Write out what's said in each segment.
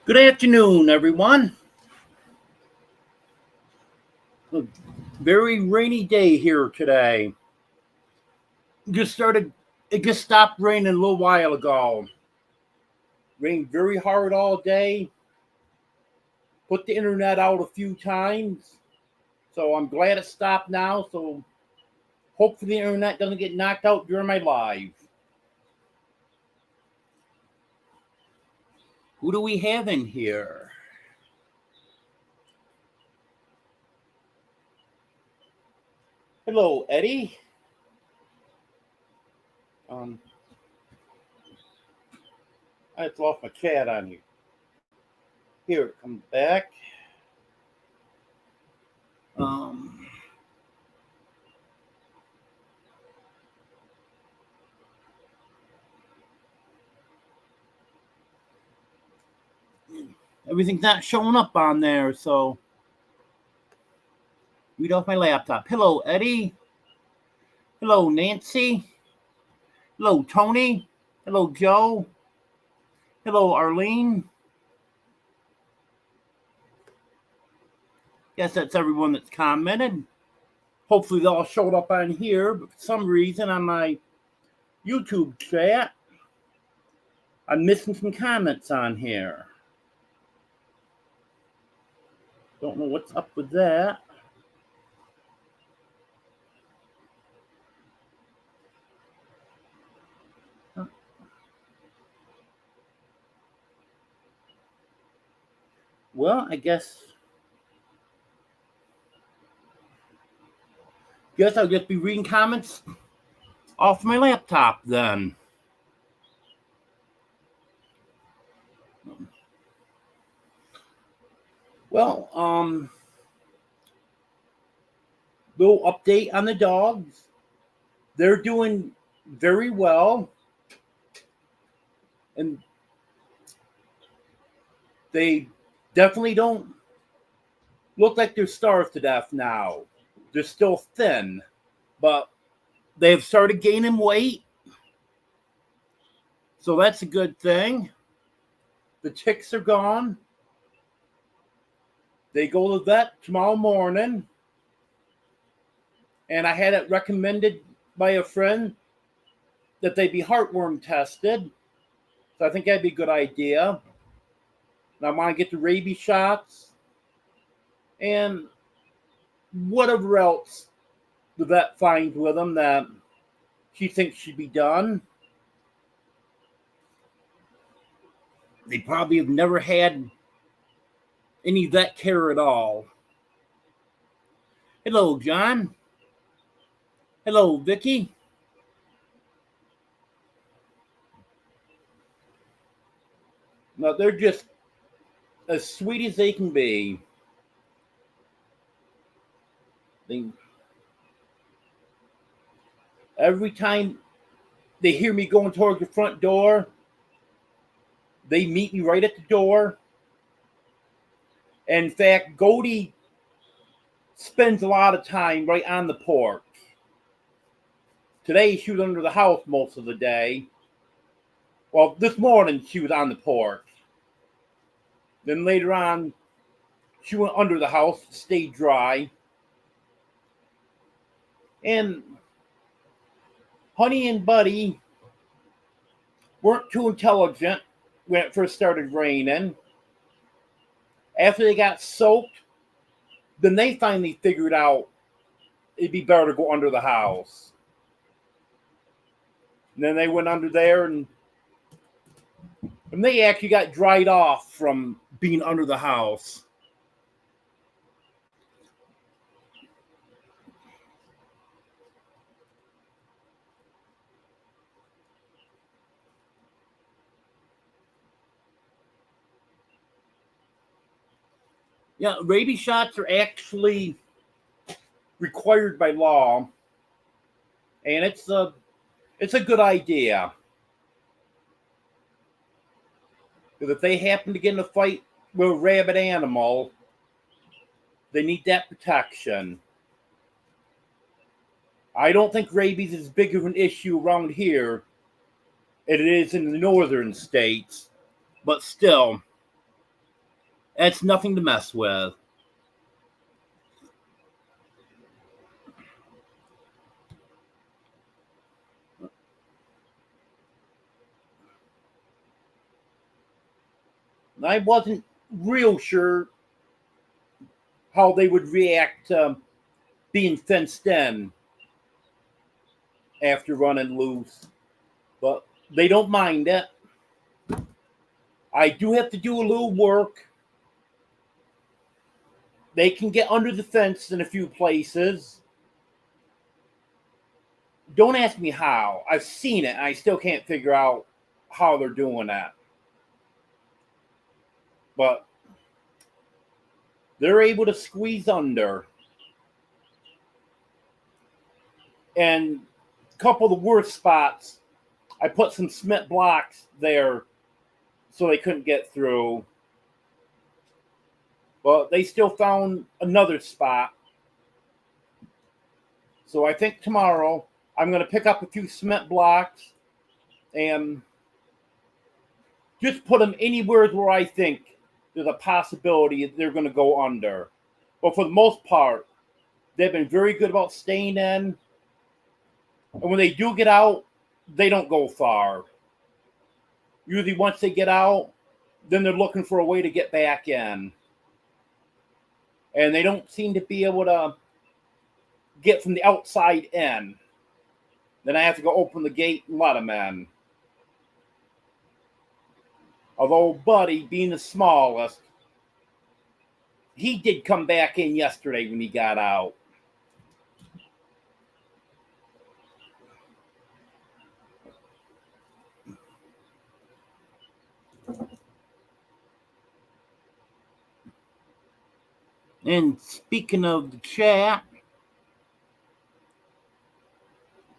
Good afternoon, everyone. A very rainy day here today. It just stopped raining a little while ago. Rained very hard all day. Put the internet out a few times. So I'm glad it stopped now. So hopefully the internet doesn't get knocked out during my live. Who do we have in here? Hello, Eddie. I just lost my cat on you. Here it comes back. Everything's not showing up on there, so read off my laptop. Hello, Eddie. Hello, Nancy. Hello, Tony. Hello, Joe. Hello, Arlene. Guess that's everyone that's commented. Hopefully they all showed up on here, but for some reason on my YouTube chat, I'm missing some comments on here. Don't know what's up with that. Well, I guess I'll just be reading comments off my laptop then. Well, little update on the dogs. They're doing very well. And they definitely don't look like they're starved to death now. They're still thin, but they've started gaining weight. So that's a good thing. The ticks are gone. They go to the vet tomorrow morning. And I had it recommended by a friend that they be heartworm tested. So I think that'd be a good idea. And I want to get the rabies shots and whatever else the vet finds with them that she thinks should be done. They probably have never had any vet care at all. Hello, John. Hello, Vicky. No, they're just as sweet as they can be. Every time they hear me going towards the front door, they meet me right at the door. And in fact, HOWDY spends a lot of time right on the porch. Today, she was under the house most of the day. Well, this morning, she was on the porch. Then later on, she went under the house to stay dry. And Honey and Buddy weren't too intelligent when it first started raining. After they got soaked, then they finally figured out it'd be better to go under the house. And then they went under there and they actually got dried off from being under the house. Yeah, rabies shots are actually required by law, and it's a good idea. Because if they happen to get in a fight with a rabid animal, they need that protection. I don't think rabies is big of an issue around here as it is in the northern states, but still, That's nothing to mess with. I wasn't real sure how they would react to being fenced in after running loose, but they don't mind it. I do have to do a little work. They can get under the fence in a few places. Don't ask me how. I've seen it, and I still can't figure out how they're doing that. But they're able to squeeze under. And a couple of the worst spots, I put some cement blocks there so they couldn't get through. But they still found another spot. So I think tomorrow I'm going to pick up a few cement blocks and just put them anywhere where I think there's a possibility they're going to go under. But for the most part, they've been very good about staying in. And when they do get out, they don't go far. Usually once they get out, then they're looking for a way to get back in. And they don't seem to be able to get from the outside in. Then I have to go open the gate and let them in. Although Buddy, being the smallest, he did come back in yesterday when he got out. And speaking of the chat,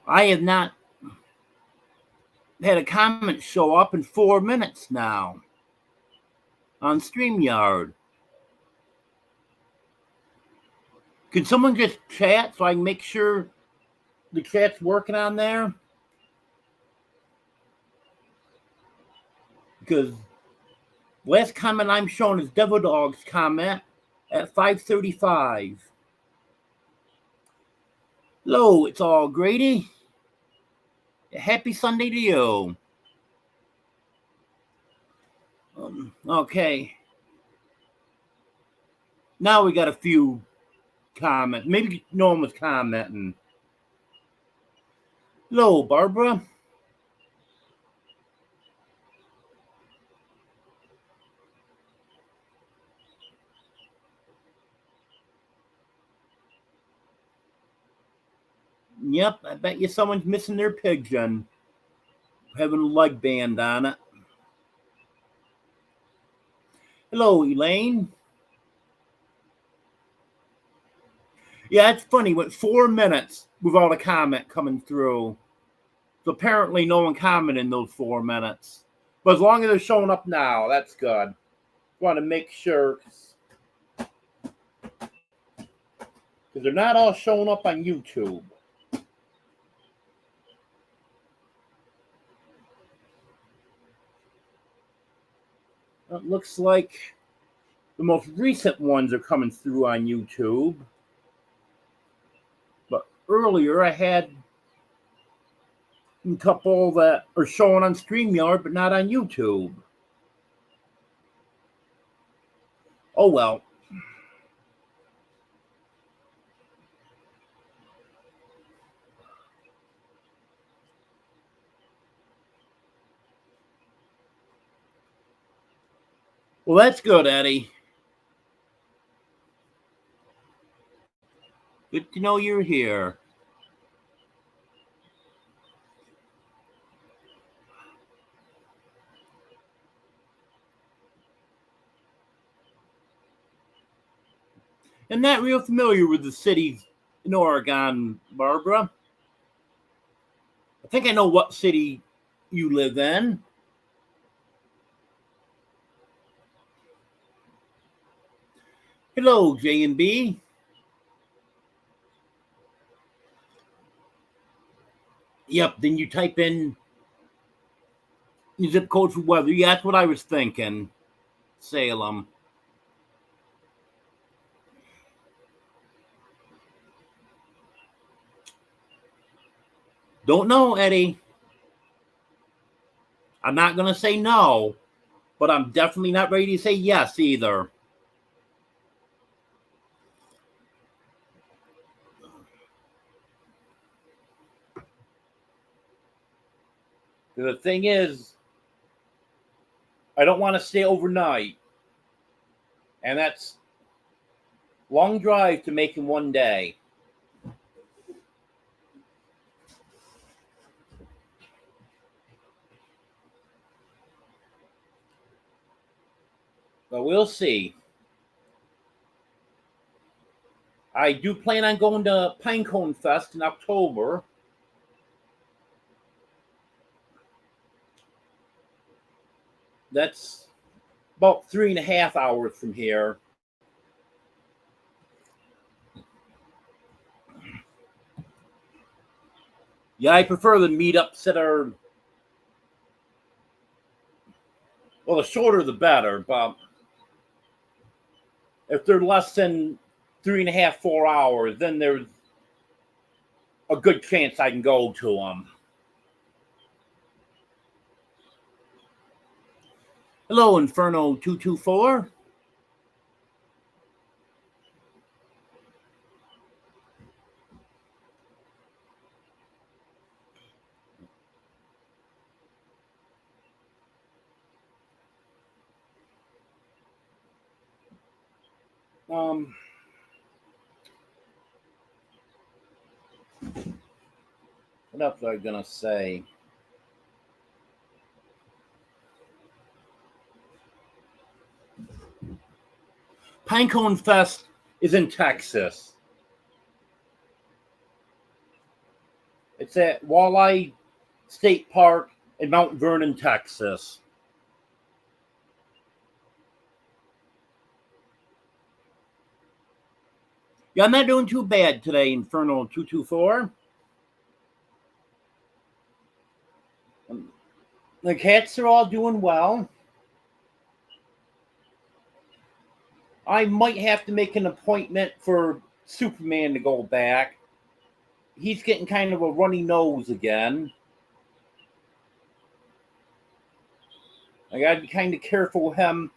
I have not had a comment show up in 4 minutes now on StreamYard. Can someone just chat so I can make sure the chat's working on there? Because last comment I'm showing is Devil Dog's comment at 5:35. Hello, it's all Grady. Happy Sunday to you. Okay. Now we got a few comments. Maybe no one was commenting. Hello, Barbara. Yep, I bet you someone's missing their pigeon. Having a leg band on it. Hello, Elaine. Yeah, it's funny. Went 4 minutes without a comment coming through. So apparently no one commented in those 4 minutes. But as long as they're showing up now, that's good. Want to make sure. Because they're not all showing up on YouTube. It looks like the most recent ones are coming through on YouTube. But earlier I had a couple that are showing on StreamYard but not on YouTube. Oh well. Well, that's good, Eddie. Good to know you're here. I'm not real familiar with the cities in Oregon, Barbara. I think I know what city you live in. Hello, J&B. Yep, then you type in your zip code for weather. Yeah, that's what I was thinking. Salem. Don't know, Eddie. I'm not going to say no, but I'm definitely not ready to say yes either. The thing is, I don't want to stay overnight. And that's long drive to make in one day. But we'll see. I do plan on going to Pinecone Fest in October. That's about 3.5 hours from here. Yeah, I prefer the meetups that are, well, the shorter the better, but if they're less than 3.5, 4 hours, then there's a good chance I can go to them. Hello, Inferno 224. What else was I gonna say? Pinecone Fest is in Texas. It's at Walleye State Park in Mount Vernon, Texas. Yeah, I'm not doing too bad today, Inferno 224. The cats are all doing well. I might have to make an appointment for Superman to go back. He's getting kind of a runny nose again. I gotta be kind of careful with him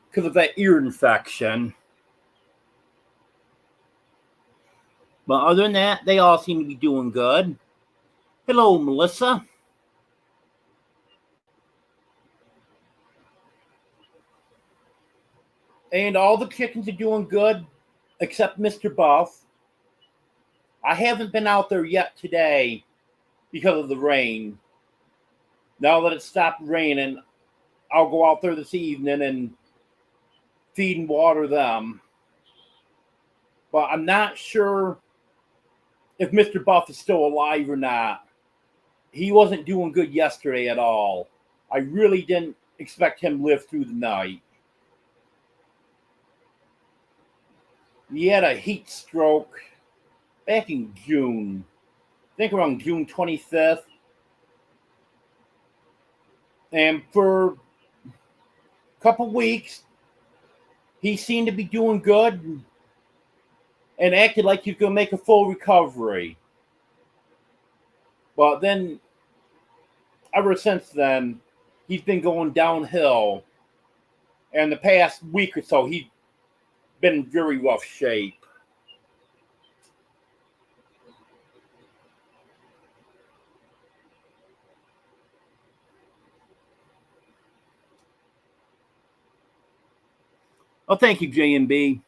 because of that ear infection. But other than that, they all seem to be doing good. Hello, Melissa. And all the chickens are doing good, except Mr. Buff. I haven't been out there yet today because of the rain. Now that it's stopped raining, I'll go out there this evening and feed and water them. But I'm not sure if Mr. Buff is still alive or not. He wasn't doing good yesterday at all. I really didn't expect him to live through the night. He had a heat stroke back in June. I think around June 25th. And for a couple weeks, he seemed to be doing good and acted like he was going to make a full recovery. But then, ever since then, he's been going downhill. And the past week or so, he's been in very rough shape. Oh, thank you, J&B.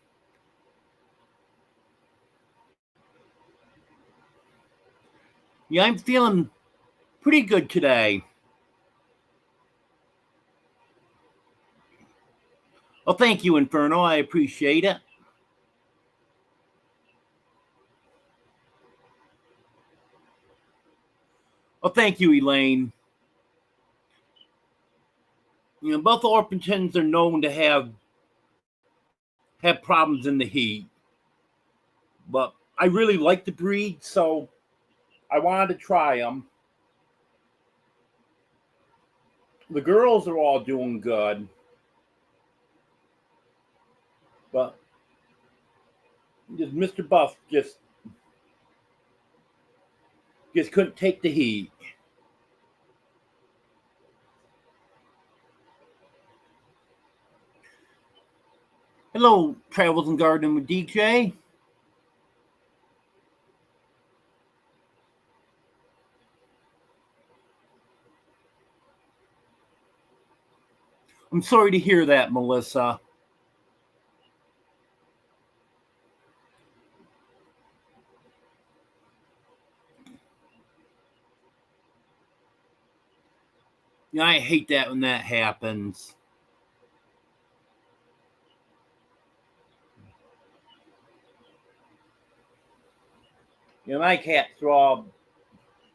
Yeah, I'm feeling pretty good today. Well, thank you, Inferno. I appreciate it. Well, thank you, Elaine. You know, both Orpingtons are known to have problems in the heat. But I really like the breed, so I wanted to try them. The girls are all doing good. But Mr. Buff just Just couldn't take the heat. Hello, Travels and Gardening with DJ. I'm sorry to hear that, Melissa. Yeah, I hate that when that happens. You know, my cats are all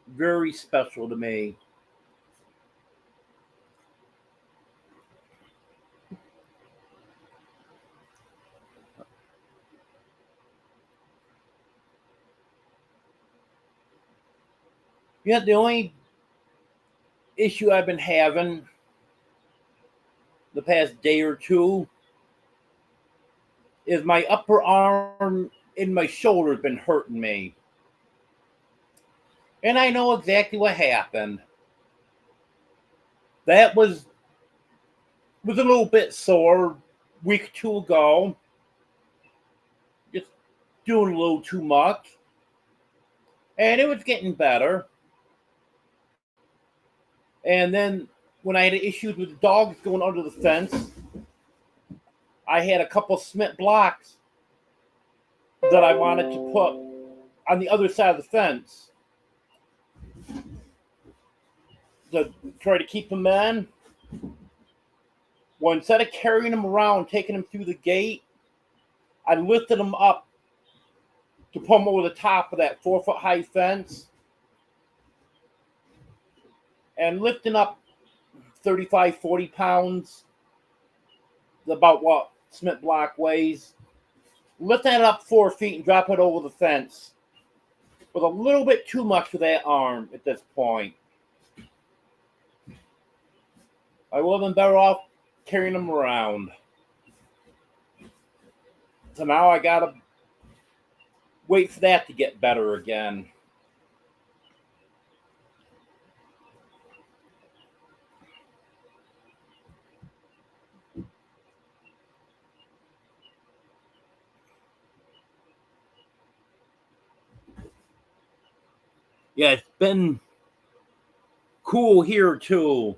very special to me. You know, the only issue I've been having the past day or two is my upper arm and my shoulder's been hurting me. And I know exactly what happened. That was a little bit sore week or two ago. Just doing a little too much. And it was getting better. And then when I had issues with the dogs going under the fence, I had a couple cement blocks that I wanted to put on the other side of the fence to try to keep them in. Well, instead of carrying them around, taking them through the gate, I lifted them up to put them over the top of that 4-foot high fence. And lifting up 35, 40 pounds, about what cement block weighs. Lift that up 4 feet and drop it over the fence. Was a little bit too much for that arm at this point. I would have been better off carrying them around. So now I gotta wait for that to get better again. Yeah, it's been cool here too.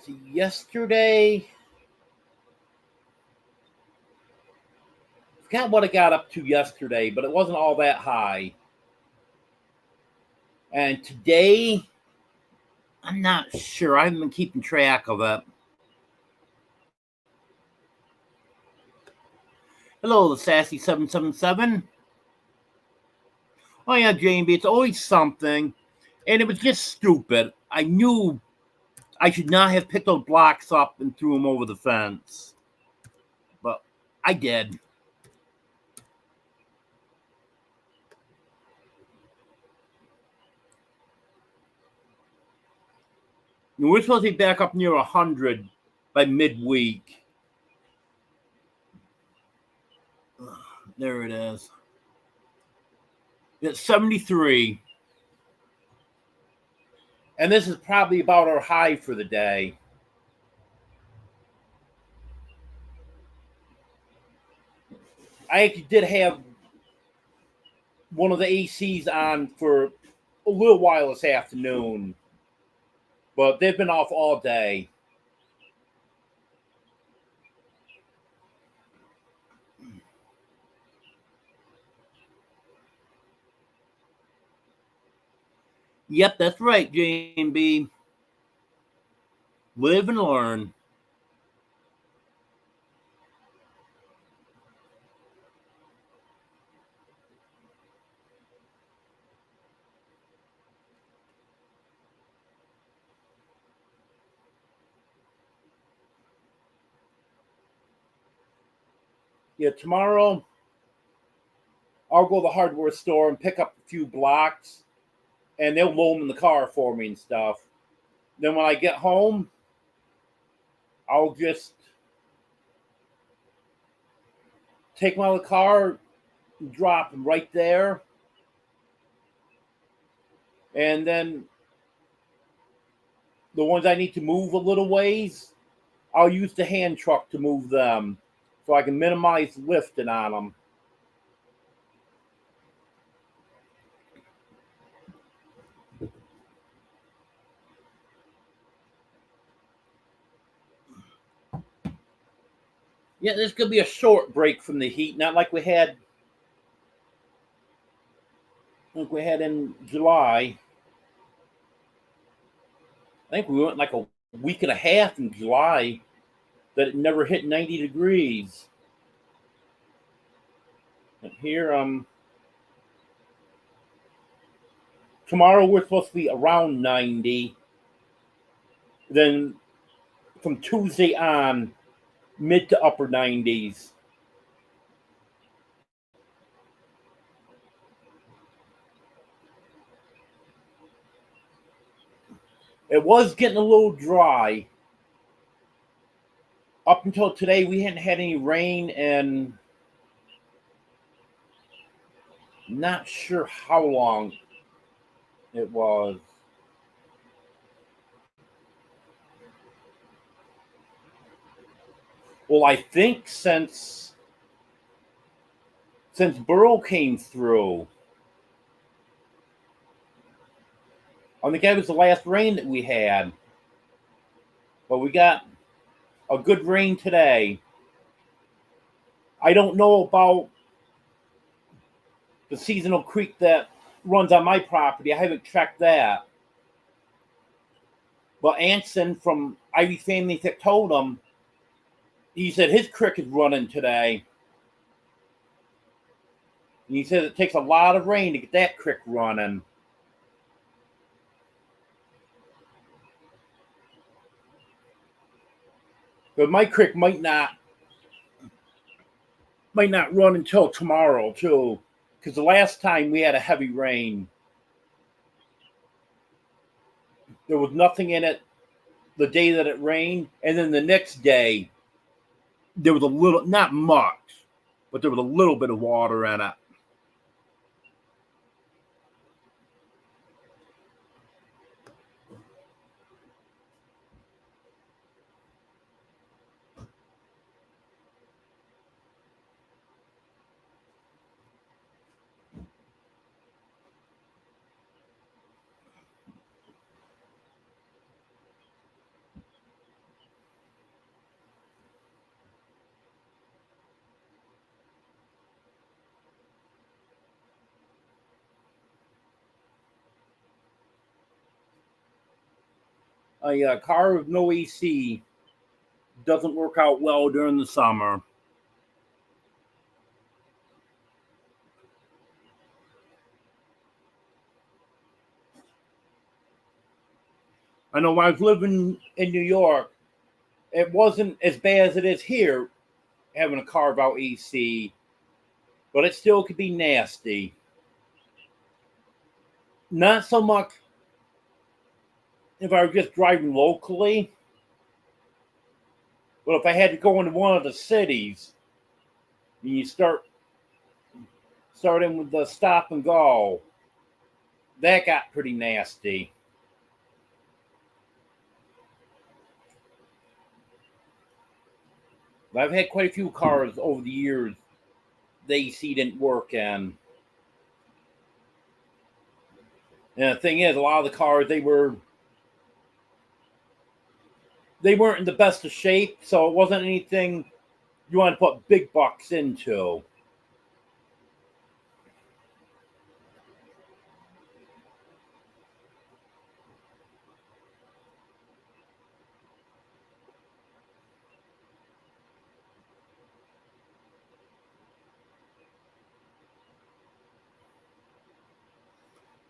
See, yesterday, I forgot what I got up to yesterday, but it wasn't all that high. And today, I'm not sure. I haven't been keeping track of it. Hello, the Sassy 777. Oh yeah, JB, it's always something. And it was just stupid. I knew I should not have picked those blocks up and threw them over the fence. But I did. And we're supposed to be back up near 100 by midweek. There it is. It's 73. And this is probably about our high for the day. I actually did have one of the ACs on for a little while this afternoon, but they've been off all day. Yep, that's right, JB. Live and learn. Yeah, tomorrow I'll go to the hardware store and pick up a few blocks, and they'll load them in the car for me and stuff. Then when I get home, I'll just take them out of the car, drop them right there. And then the ones I need to move a little ways, I'll use the hand truck to move them so I can minimize lifting on them. Yeah, this could be a short break from the heat, not like we had in July. I think we went like a week and a half in July that it never hit 90 degrees. And here, tomorrow we're supposed to be around 90. Then from Tuesday on, mid to upper 90s. It was getting a little dry. Up until today, we hadn't had any rain, and not sure how long it was. Well, I think since Beaux came through, I think that was the last rain that we had. But we got a good rain today. I don't know about the seasonal creek that runs on my property. I haven't checked that. But Anson from Ivy Family Thick told him, he said his creek is running today. And he says it takes a lot of rain to get that creek running. But my creek might not run until tomorrow too, because the last time we had a heavy rain, there was nothing in it the day that it rained, and then the next day there was a little, not much, but there was a little bit of water in it. A car with no AC doesn't work out well during the summer. I know when I was living in New York, it wasn't as bad as it is here, having a car without AC, but it still could be nasty. Not so much if I were just driving locally, but if I had to go into one of the cities, and you starting with the stop and go, that got pretty nasty. But I've had quite a few cars over the years the AC didn't work in. And the thing is, a lot of the cars, they weren't in the best of shape, so it wasn't anything you want to put big bucks into.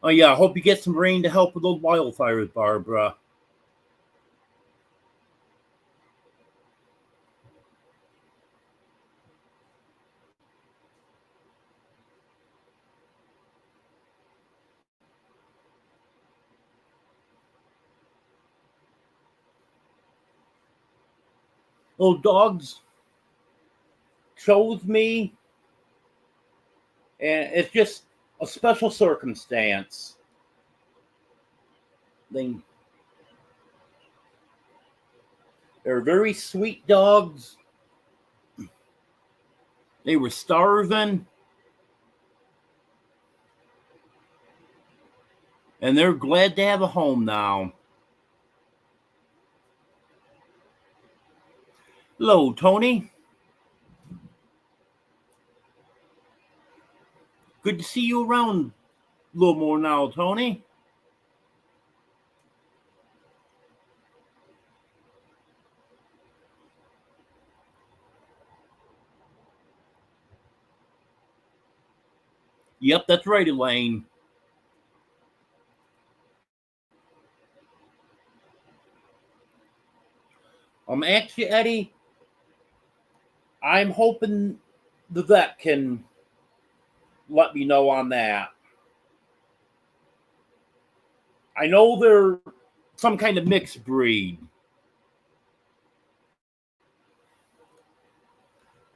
Oh yeah, I hope you get some rain to help with those wildfires, Barbara. Little dogs chose me And it's just a special circumstance. They're very sweet dogs. They were starving. And they're glad to have a home now. Hello, Tony. Good to see you around a little more now, Tony. Yep, that's right, Elaine. Actually, Eddie, I'm hoping the vet can let me know on that. I know they're some kind of mixed breed.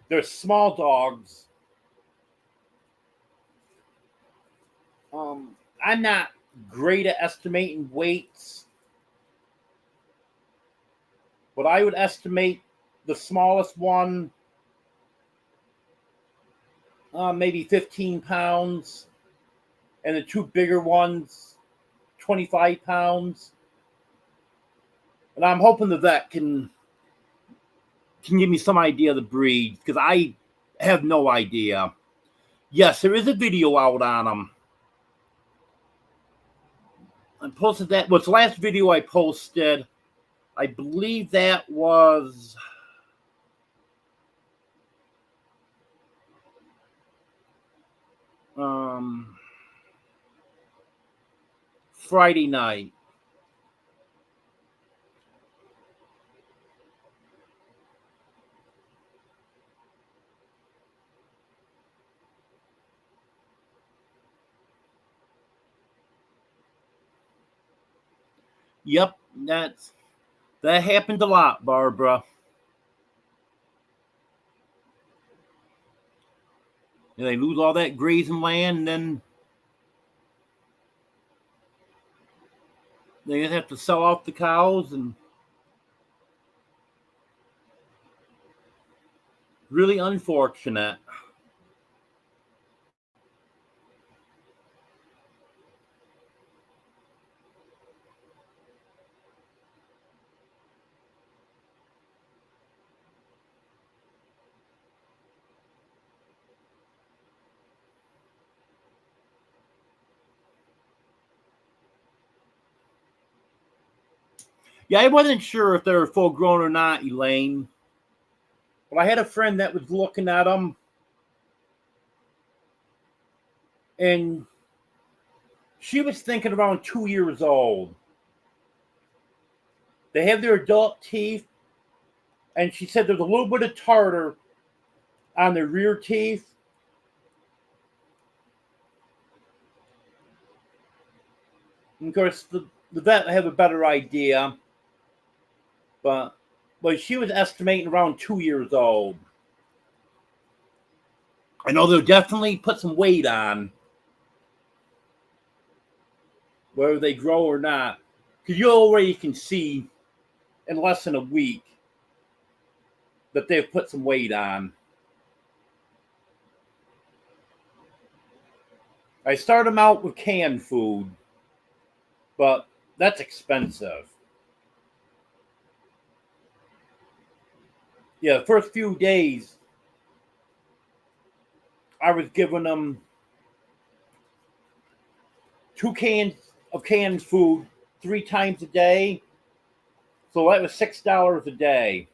They're small dogs. I'm not great at estimating weights, but I would estimate the smallest one maybe 15 pounds, and the two bigger ones 25 pounds. And I'm hoping the vet can give me some idea of the breed, because I have no idea. Yes, there is a video out on them. I posted that. What's the last video I posted? I believe that was Friday night. Yep, that happened a lot, Barbara. And they lose all that grazing land, and then they just have to sell off the cows, and really unfortunate. Yeah, I wasn't sure if they were full grown or not, Elaine. But I had a friend that was looking at them, and she was thinking around 2 years old. They have their adult teeth, and she said there's a little bit of tartar on their rear teeth. And of course, the vet have a better idea, but she was estimating around 2 years old. I know they'll definitely put some weight on, whether they grow or not, because you already can see in less than a week that they've put some weight on. I start them out with canned food, but that's expensive. Yeah, the first few days, I was giving them 2 cans of canned food 3 times a day. So that was $6 a day.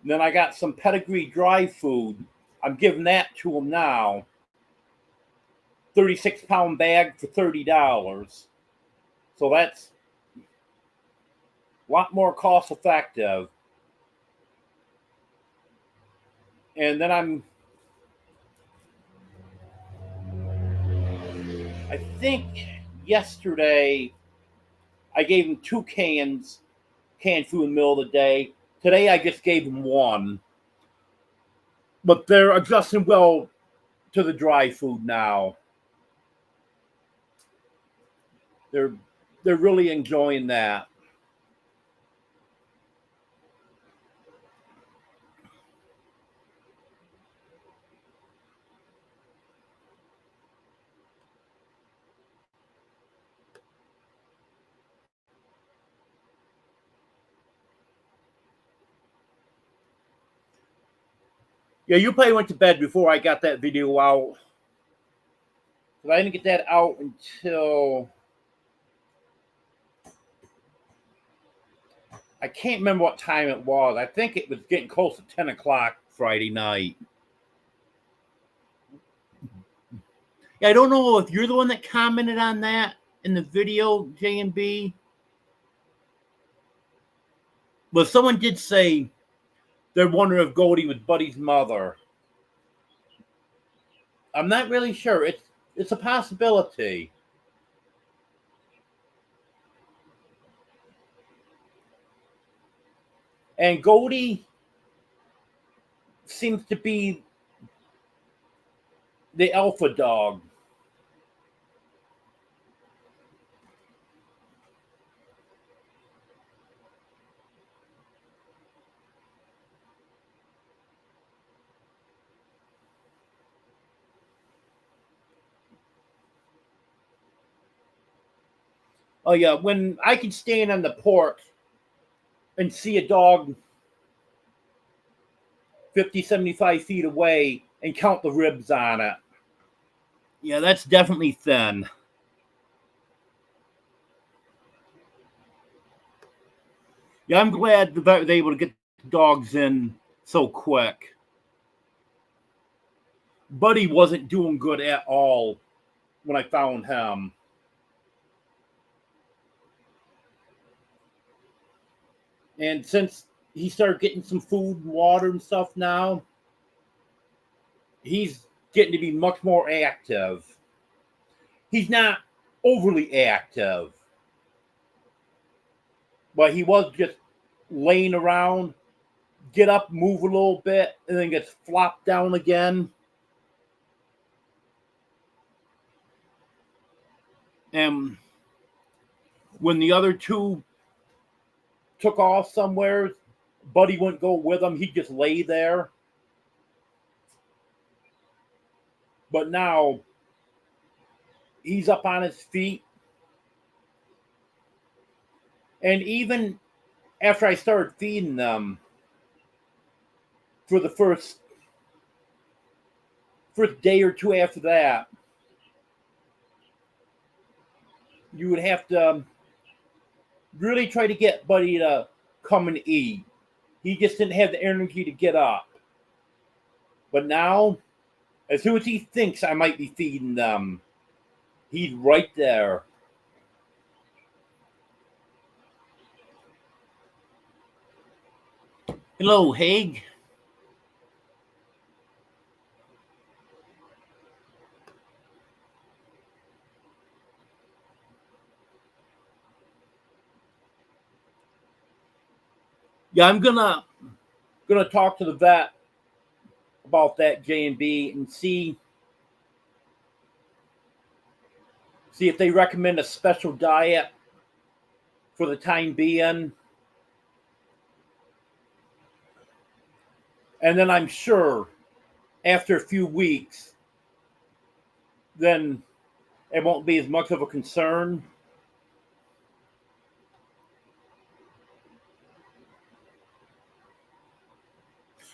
And then I got some pedigree dry food. I'm giving that to them now. 36-pound bag for $30. So that's a lot more cost effective. And then I think yesterday I gave them 2 canned food in the middle of the day. Today I just gave them 1. But they're adjusting well to the dry food now. They're really enjoying that. Yeah, you probably went to bed before I got that video out. But I didn't get that out until I can't remember what time it was. I think it was getting close to 10 o'clock Friday night. Yeah, I don't know if you're the one that commented on that in the video, J&B. But someone did say they're wondering if Goldie was Buddy's mother. I'm not really sure. It's a possibility. And Goldie seems to be the alpha dog. Oh, yeah, when I can stand on the porch and see a dog 50, 75 feet away and count the ribs on it. Yeah, that's definitely thin. Yeah, I'm glad the vet was able to get the dogs in so quick. Buddy wasn't doing good at all when I found him. And since he started getting some food and water and stuff now, he's getting to be much more active. He's not overly active, but he was just laying around, get up, move a little bit, and then gets flopped down again. And when the other two took off somewhere, Buddy wouldn't go with them. He'd just lay there. But now he's up on his feet. And even after I started feeding them for the first day or two after that, you would have to really try to get Buddy to come and eat. He just didn't have the energy to get up. But now, as soon as he thinks I might be feeding them, he's right there. Hello, Haig. Yeah, I'm gonna talk to the vet about that J&B and see if they recommend a special diet for the time being. And then I'm sure after a few weeks, then it won't be as much of a concern.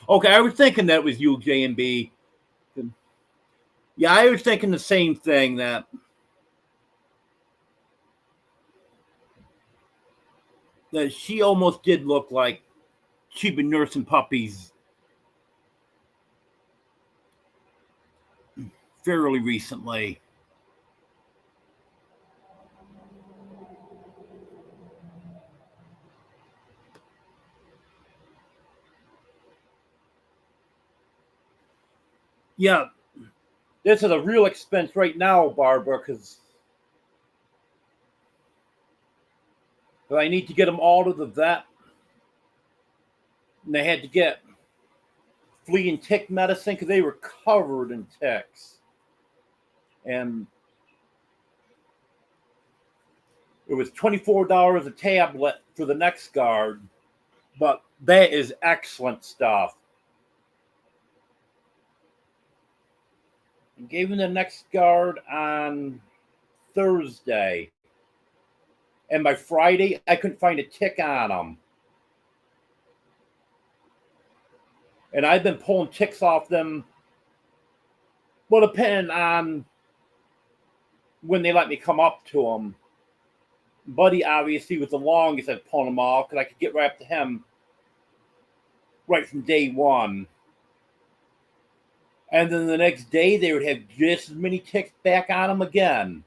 Okay, I was thinking that was you, J&B. Yeah, I was thinking the same thing, that she almost did look like she'd been nursing puppies fairly recently. Yeah, this is a real expense right now, Barbara, because I need to get them all to the vet. And they had to get flea and tick medicine because they were covered in ticks. And it was $24 a tablet for the next guard, but that is excellent stuff. I gave him the next guard on Thursday, and by Friday, I couldn't find a tick on him. And I've been pulling ticks off them, well, depending on when they let me come up to them. Buddy obviously was the longest at pulling them off because I could get right up to him right from day one. And then the next day, they would have just as many ticks back on them again.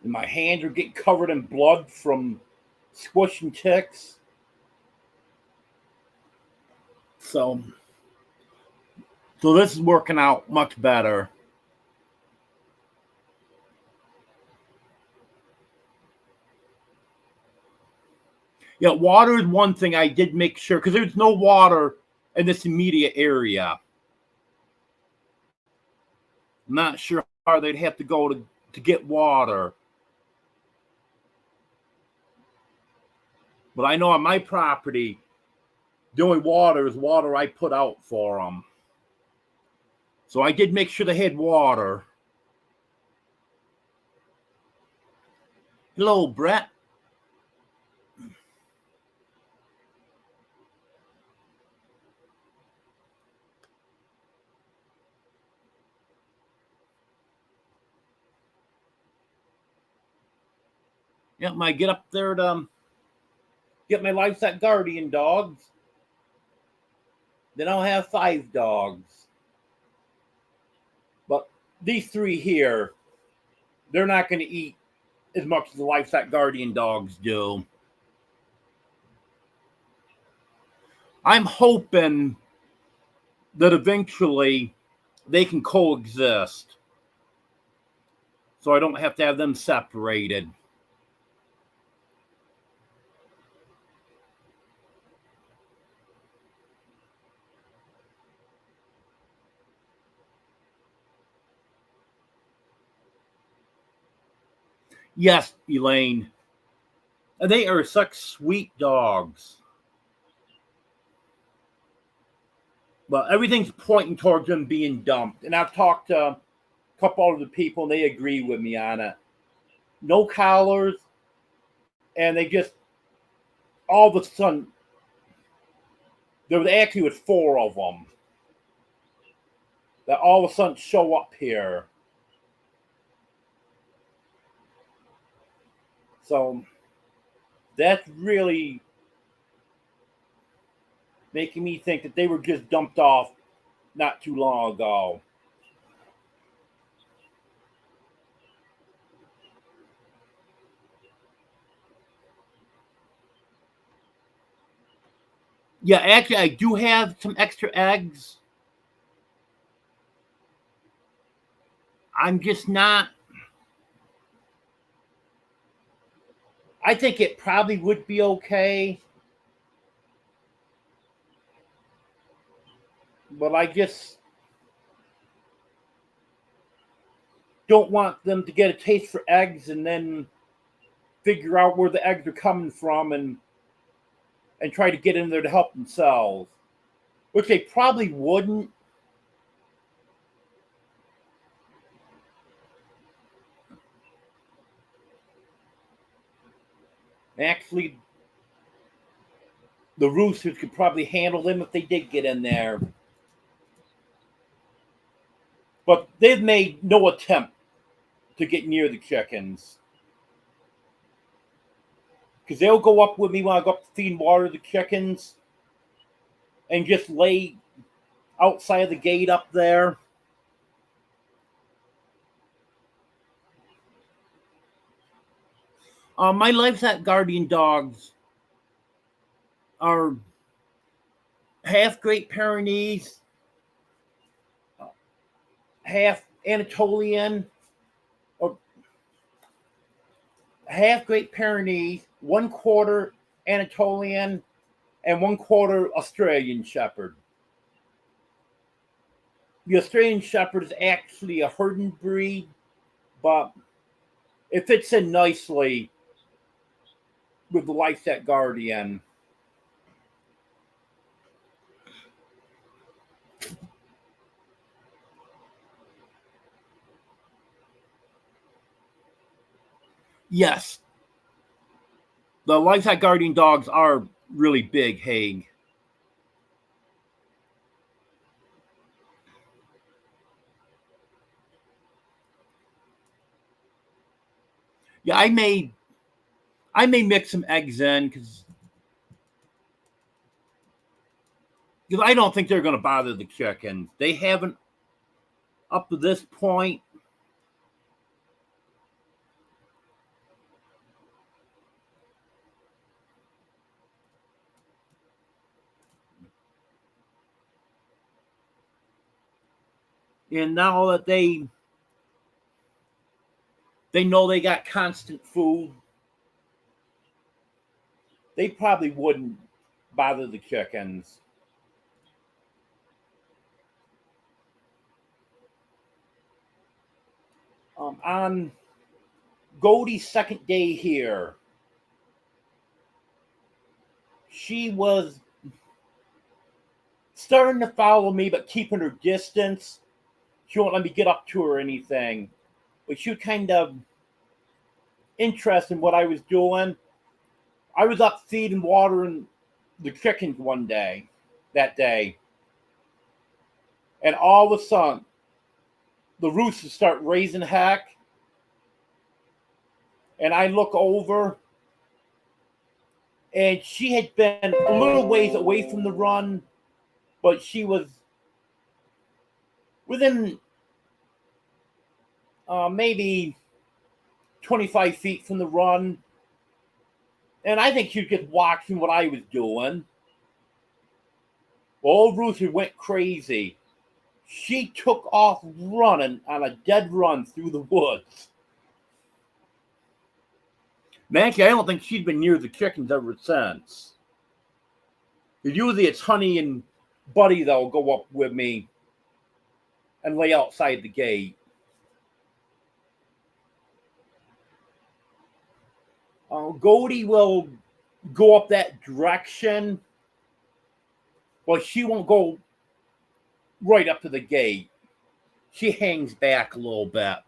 And my hands are getting covered in blood from squishing ticks. So this is working out much better. Yeah, water is one thing I did make sure, because there's no water in this immediate area. I'm not sure how they'd have to go to get water. But I know on my property, the only water is water I put out for them. So I did make sure they had water. Hello, Brett. Yep, I get up there to get my livestock guardian dogs. Then I'll have 5 dogs. But these 3 here, they're not going to eat as much as the livestock guardian dogs do. I'm hoping that eventually they can coexist, so I don't have to have them separated. Yes, Elaine. They are such sweet dogs. But everything's pointing towards them being dumped. And I've talked to a couple of the people, and they agree with me on it. No collars, and they just, all of a sudden, there was actually 4 of them that all of a sudden show up here. So that's really making me think that they were just dumped off not too long ago. Yeah, actually, I do have some extra eggs. I'm just not. I think it probably would be okay. But I just don't want them to get a taste for eggs and then figure out where the eggs are coming from and try to get in there to help themselves, which they probably wouldn't. Actually, the roosters could probably handle them if they did get in there. But they've made no attempt to get near the chickens. Because they'll go up with me when I go up to feed and water the chickens and just lay outside of the gate up there. My livestock guardian dogs are half Great Pyrenees, half Anatolian, or half Great Pyrenees, 1/4 Anatolian, and 1/4 Australian Shepherd. The Australian Shepherd is actually a herding breed, but it fits in nicely with the Livestock Guardian. Yes, the Livestock Guardian dogs are really big, Haig. Yeah, I may mix some eggs in because I don't think they're going to bother the chickens. They haven't up to this point. And now that they know they got constant food, they probably wouldn't bother the chickens. On Goldie's second day here, she was starting to follow me, but keeping her distance. She won't let me get up to her or anything. But she was kind of interested in what I was doing. I was up feeding, watering the chickens that day. And all of a sudden, the roosters start raising heck. And I look over, and she had been a little ways away from the run, but she was within maybe 25 feet from the run. And I think she was just watching what I was doing. Well, old Rooster went crazy. She took off running on a dead run through the woods. Actually, I don't think she'd been near the chickens ever since. Usually it's Honey and Buddy that'll go up with me and lay outside the gate. Goldie will go up that direction. Well, she won't go right up to the gate. She hangs back a little bit.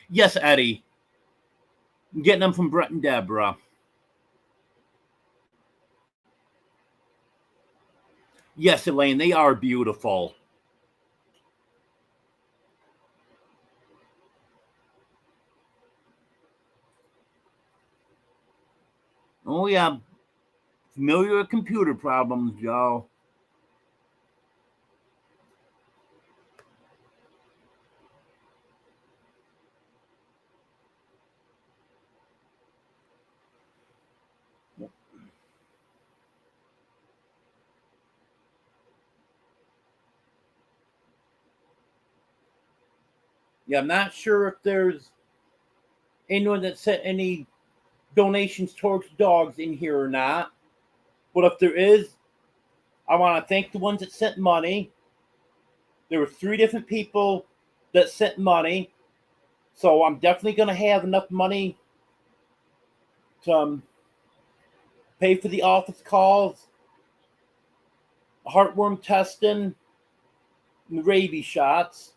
Yes, Eddie. I'm getting them from Brett and Deborah. Yes, Elaine, they are beautiful. Oh, yeah. Familiar with computer problems, Joe. Yeah, I'm not sure if there's anyone that sent any donations towards dogs in here or not. But if there is, I want to thank the ones that sent money. There were 3 different people that sent money. So I'm definitely going to have enough money to pay for the office calls, heartworm testing, and the rabies shots.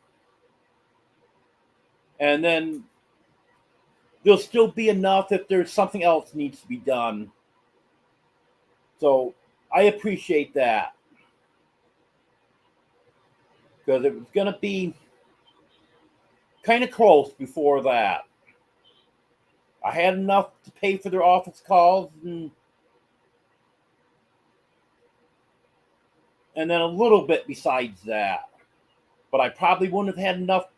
And then there'll still be enough if there's something else needs to be done. So I appreciate that. Because it was going to be kind of close before that. I had enough to pay for their office calls and then a little bit besides that. But I probably wouldn't have had enough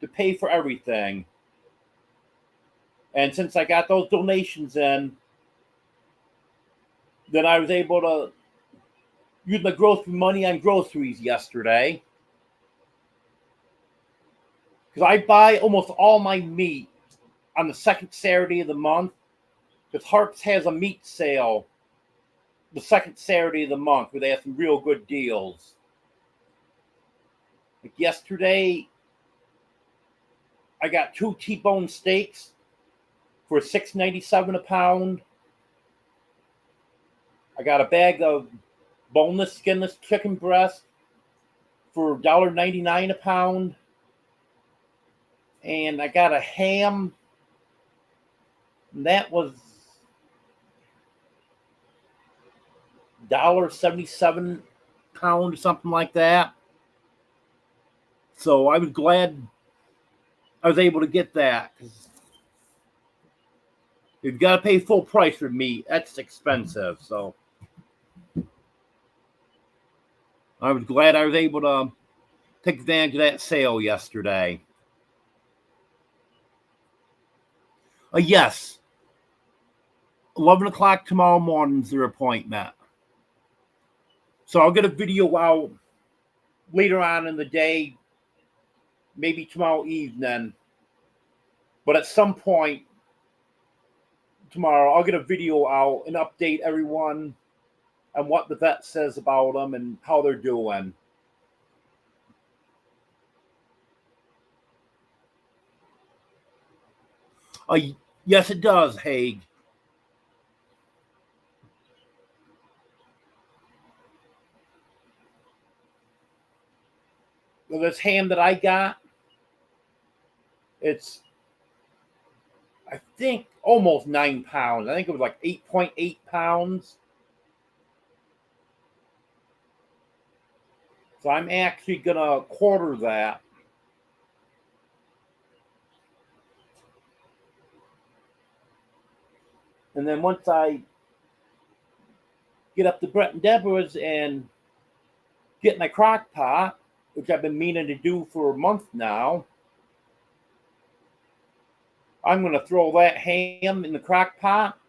to pay for everything. And since I got those donations in, then I was able to use my grocery money on groceries yesterday. Because I buy almost all my meat on the second Saturday of the month. Because Harps has a meat sale the second Saturday of the month where they have some real good deals. Like yesterday, I got 2 T-bone steaks for $6.97 a pound. I got a bag of boneless, skinless chicken breast for $1.99 a pound. And I got a ham, and that was $1.77 a pound or something like that. So I was glad I was able to get that, because you've got to pay full price for meat. That's expensive. So I was glad I was able to take advantage of that sale yesterday. Yes. 11 o'clock tomorrow morning is their appointment. So I'll get a video out later on in the day, maybe tomorrow evening. But at some point tomorrow, I'll get a video out and update everyone on what the vet says about them and how they're doing. Yes, it does, Haig. Well, this ham that I got, it's, I think, almost 9 pounds. I think it was like 8.8 pounds. So I'm actually going to quarter that. And then once I get up to Brett and Deborah's and get my crock pot, which I've been meaning to do for a month now, I'm going to throw that ham in the crock pot.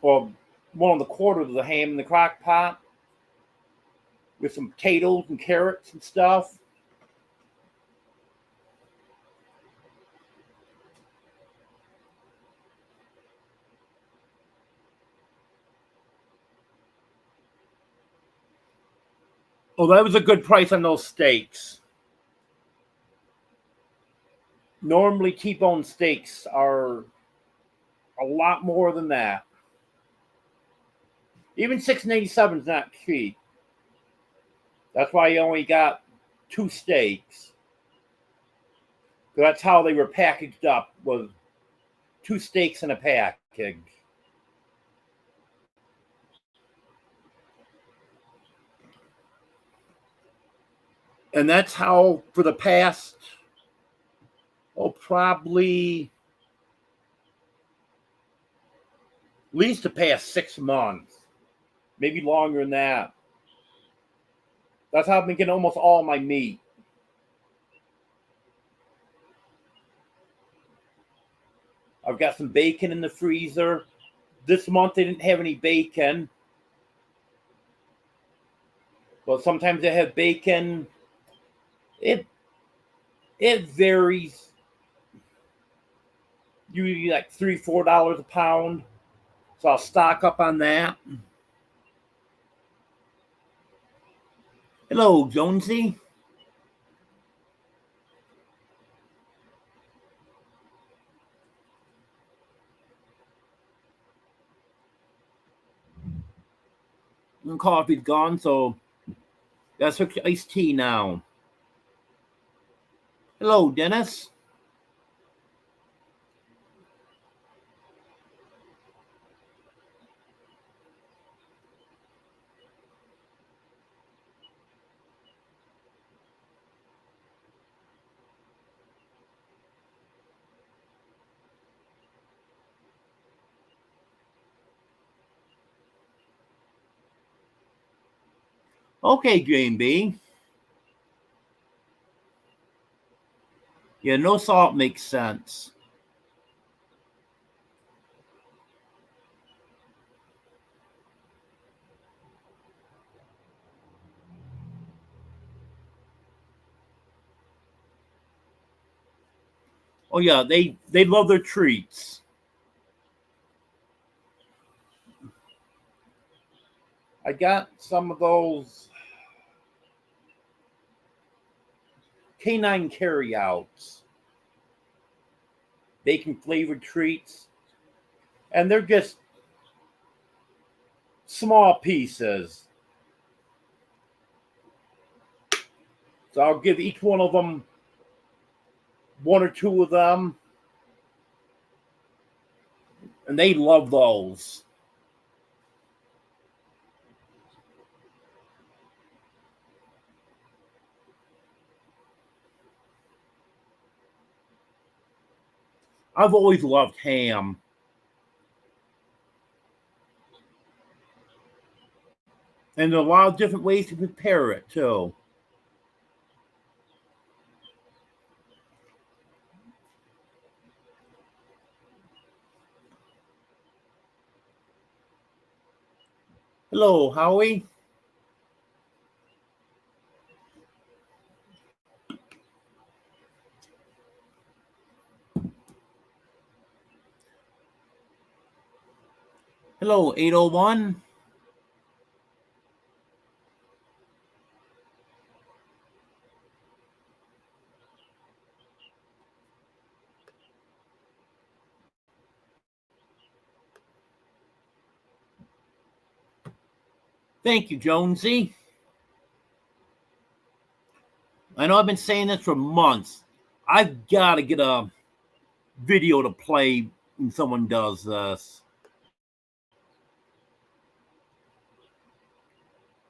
Well, one of the quarters of the ham in the crock pot with some potatoes and carrots and stuff. Oh, that was a good price on those steaks. Normally, T-bone steaks are a lot more than that. Even $6.87 is not cheap. That's why you only got 2 steaks. That's how they were packaged up, was 2 steaks in a package. And that's how, for the past, probably at least the past 6 months, maybe longer than that. That's how I've been getting almost all my meat. I've got some bacon in the freezer. This month they didn't have any bacon. Well, sometimes they have bacon. It varies. Usually like $3-4 a pound. So I'll stock up on that. Hello, Jonesy. And coffee's gone, so gotta switch to iced tea now. Hello, Dennis. Okay, Jane B. Yeah, no salt makes sense. Oh yeah, they love their treats. I got some of those canine carryouts, bacon flavored treats, and they're just small pieces. So I'll give each one of them one or two of them, and they love those. I've always loved ham. And there are a lot of different ways to prepare it, too. Hello, Howie. Hello, 801. Thank you, Jonesy. I know I've been saying this for months. I've got to get a video to play when someone does this.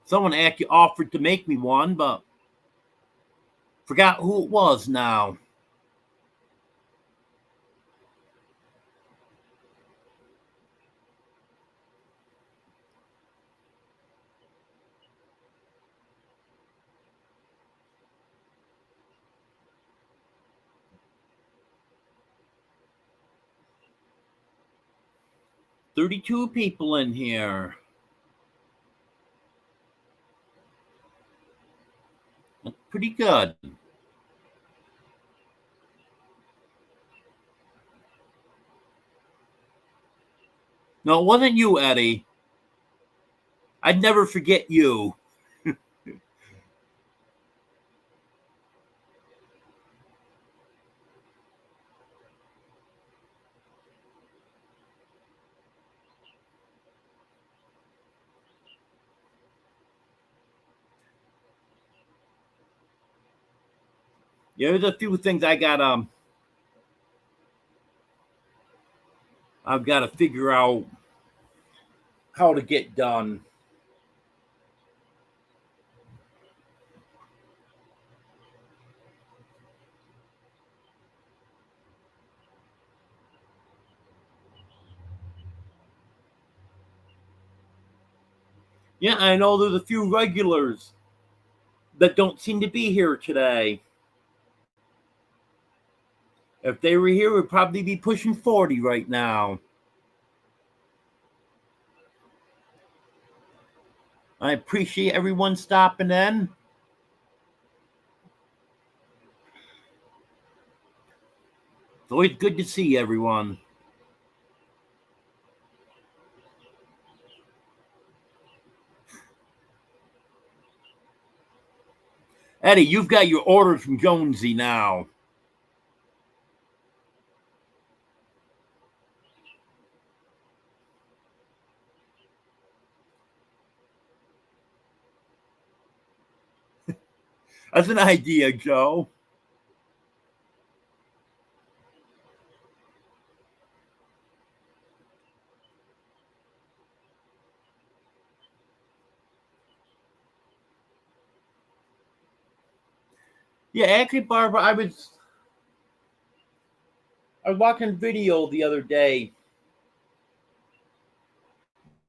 Someone actually offered to make me one, but forgot who it was now. $32 people in here. That's pretty good. No, it wasn't you, Eddie. I'd never forget you. Yeah, there's a few things I've got to figure out how to get done. Yeah, I know there's a few regulars that don't seem to be here today. If they were here, we'd probably be pushing 40 right now. I appreciate everyone stopping in. It's always good to see everyone. Eddie, you've got your orders from Jonesy now. That's an idea, Joe. Yeah, actually, Barbara, I was watching a video the other day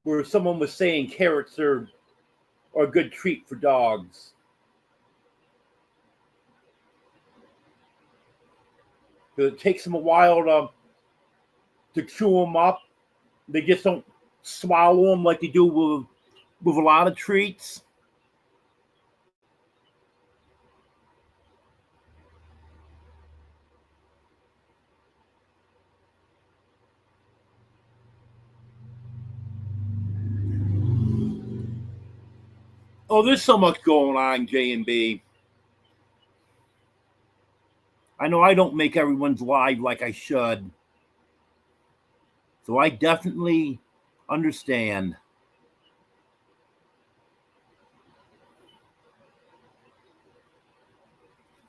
where someone was saying carrots are a good treat for dogs. Because it takes them a while to chew them up. They just don't swallow them like they do with a lot of treats. Oh, there's so much going on, J&B. I know I don't make everyone's live like I should. So I definitely understand.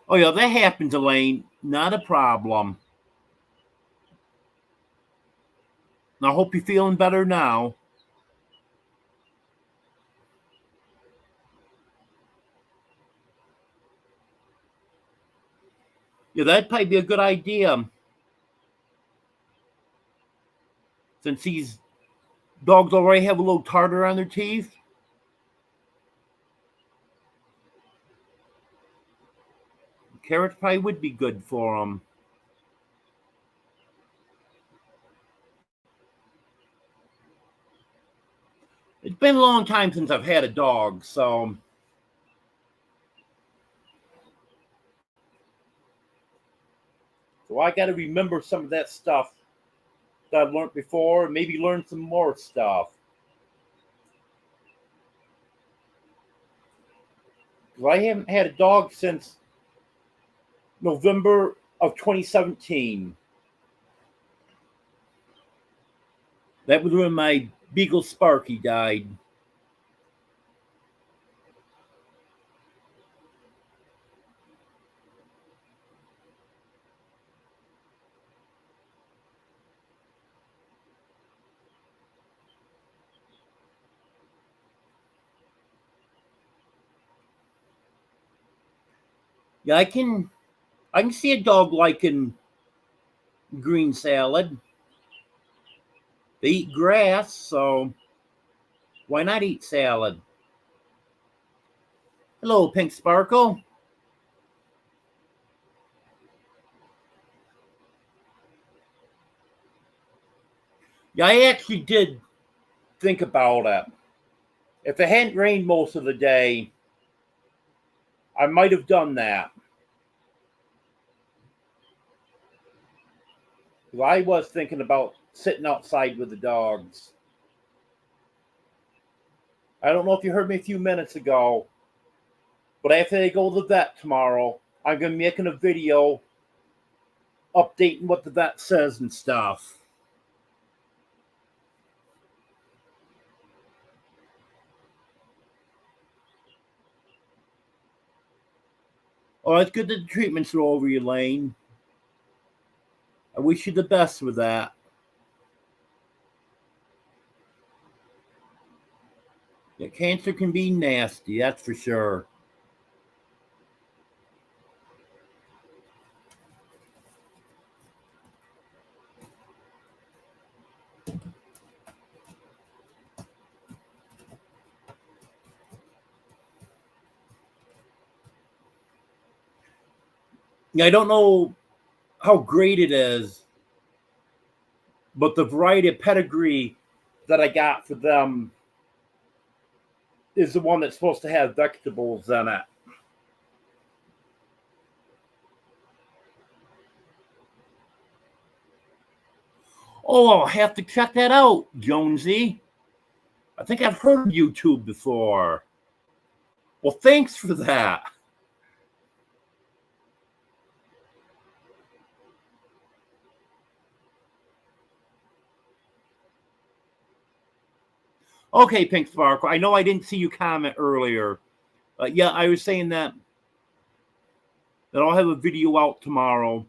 Oh, yeah, that happens, Elaine. Not a problem. I hope you're feeling better now. Yeah, that'd probably be a good idea. Since these dogs already have a little tartar on their teeth. Carrots probably would be good for them. It's been a long time since I've had a dog, so I got to remember some of that stuff that I've learned before, and maybe learn some more stuff. Because I haven't had a dog since November of 2017. That was when my Beagle Sparky died. Yeah, I can see a dog liking green salad. They eat grass, so why not eat salad? Hello, Pink Sparkle. Yeah, I actually did think about it. If it hadn't rained most of the day, I might have done that. I was thinking about sitting outside with the dogs. I don't know if you heard me a few minutes ago, but after they go to the vet tomorrow, I'm going to be making a video updating what the vet says and stuff. Oh, it's good that the treatments are over, Elaine. I wish you the best with that. Yeah, cancer can be nasty, that's for sure. Yeah, I don't know how great it is, but the variety of pedigree that I got for them is the one that's supposed to have vegetables in it. Oh, I'll have to check that out, Jonesy. I think I've heard of YouTube before. Well, thanks for that. Okay, Pink Sparkle. I know I didn't see you comment earlier. Yeah, I was saying that I'll have a video out tomorrow.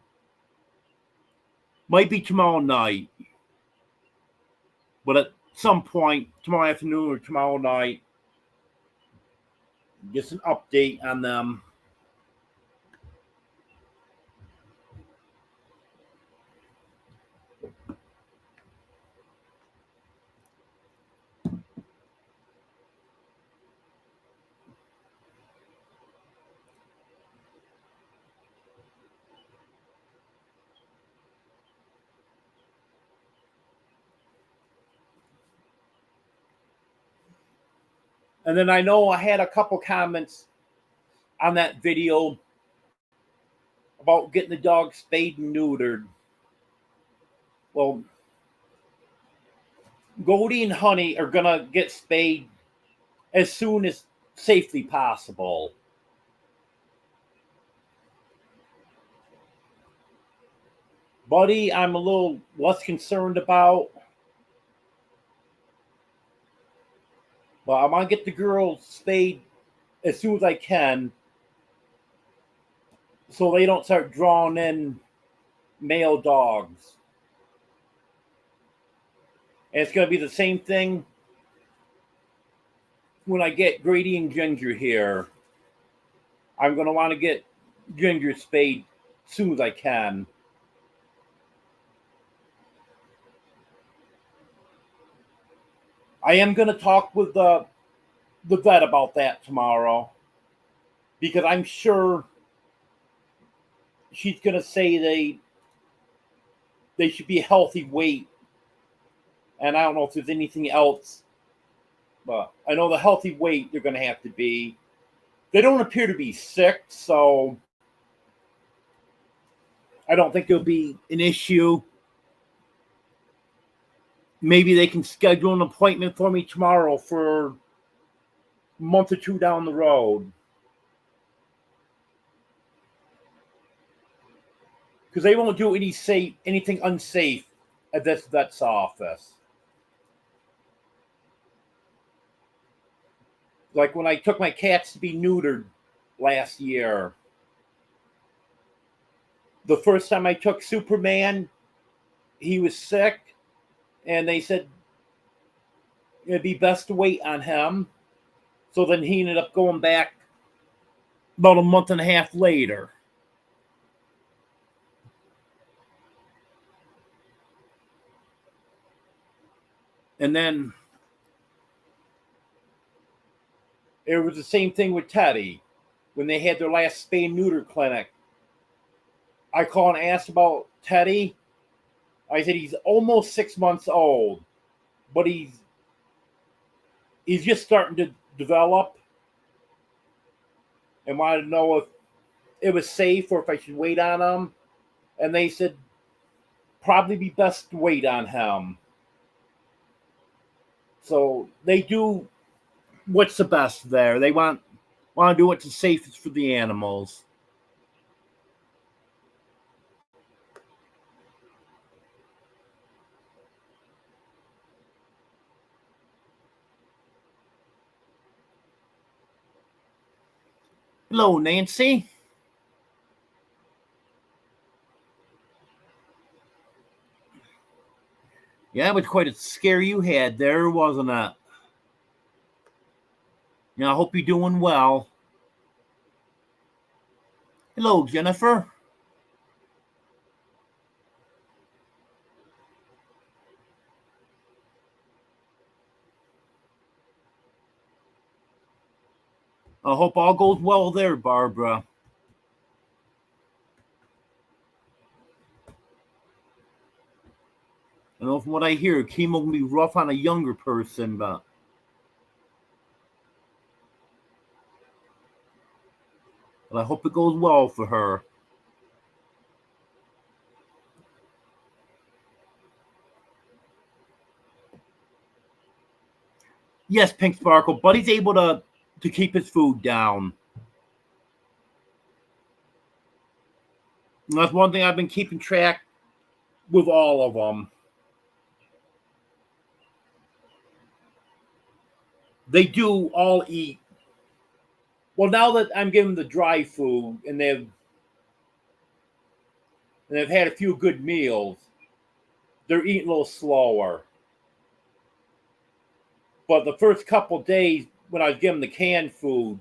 Might be tomorrow night, but at some point tomorrow afternoon or tomorrow night, just an update on them. And then I know I had a couple comments on that video about getting the dog spayed and neutered. Well, Goldie and Honey are gonna get spayed as soon as safely possible. Buddy, I'm a little less concerned about. But I want to get the girls spayed as soon as I can so they don't start drawing in male dogs. And it's going to be the same thing when I get Grady and Ginger here. I'm going to want to get Ginger spayed as soon as I can. I am going to talk with the vet about that tomorrow, because I'm sure she's going to say they should be a healthy weight. And I don't know if there's anything else, but I know the healthy weight they're going to have to be. They don't appear to be sick, so I don't think there'll be an issue. Maybe they can schedule an appointment for me tomorrow for a month or two down the road. Because they won't do anything unsafe at this vet's office. Like when I took my cats to be neutered last year. The first time I took Superman, he was sick. And they said it'd be best to wait on him. So then he ended up going back about a month and a half later. And then it was the same thing with Teddy. When they had their last spay and neuter clinic, I called and asked about Teddy. I said he's almost 6 months old, but he's just starting to develop, and wanted to know if it was safe or if I should wait on him. And they said probably be best to wait on him. So they do what's the best there. They want to do what's the safest for the animals. Hello, Nancy. Yeah, it was quite a scare you had there, wasn't it? Yeah, I hope you're doing well. Hello, Jennifer. I hope all goes well there, Barbara. I know from what I hear, chemo can be rough on a younger person, but I hope it goes well for her. Yes, Pink Sparkle, Buddy's able to keep his food down. And that's one thing I've been keeping track with all of them. They do all eat. Well, now that I'm giving them the dry food and they've had a few good meals, they're eating a little slower. But the first couple days when I was giving the canned food,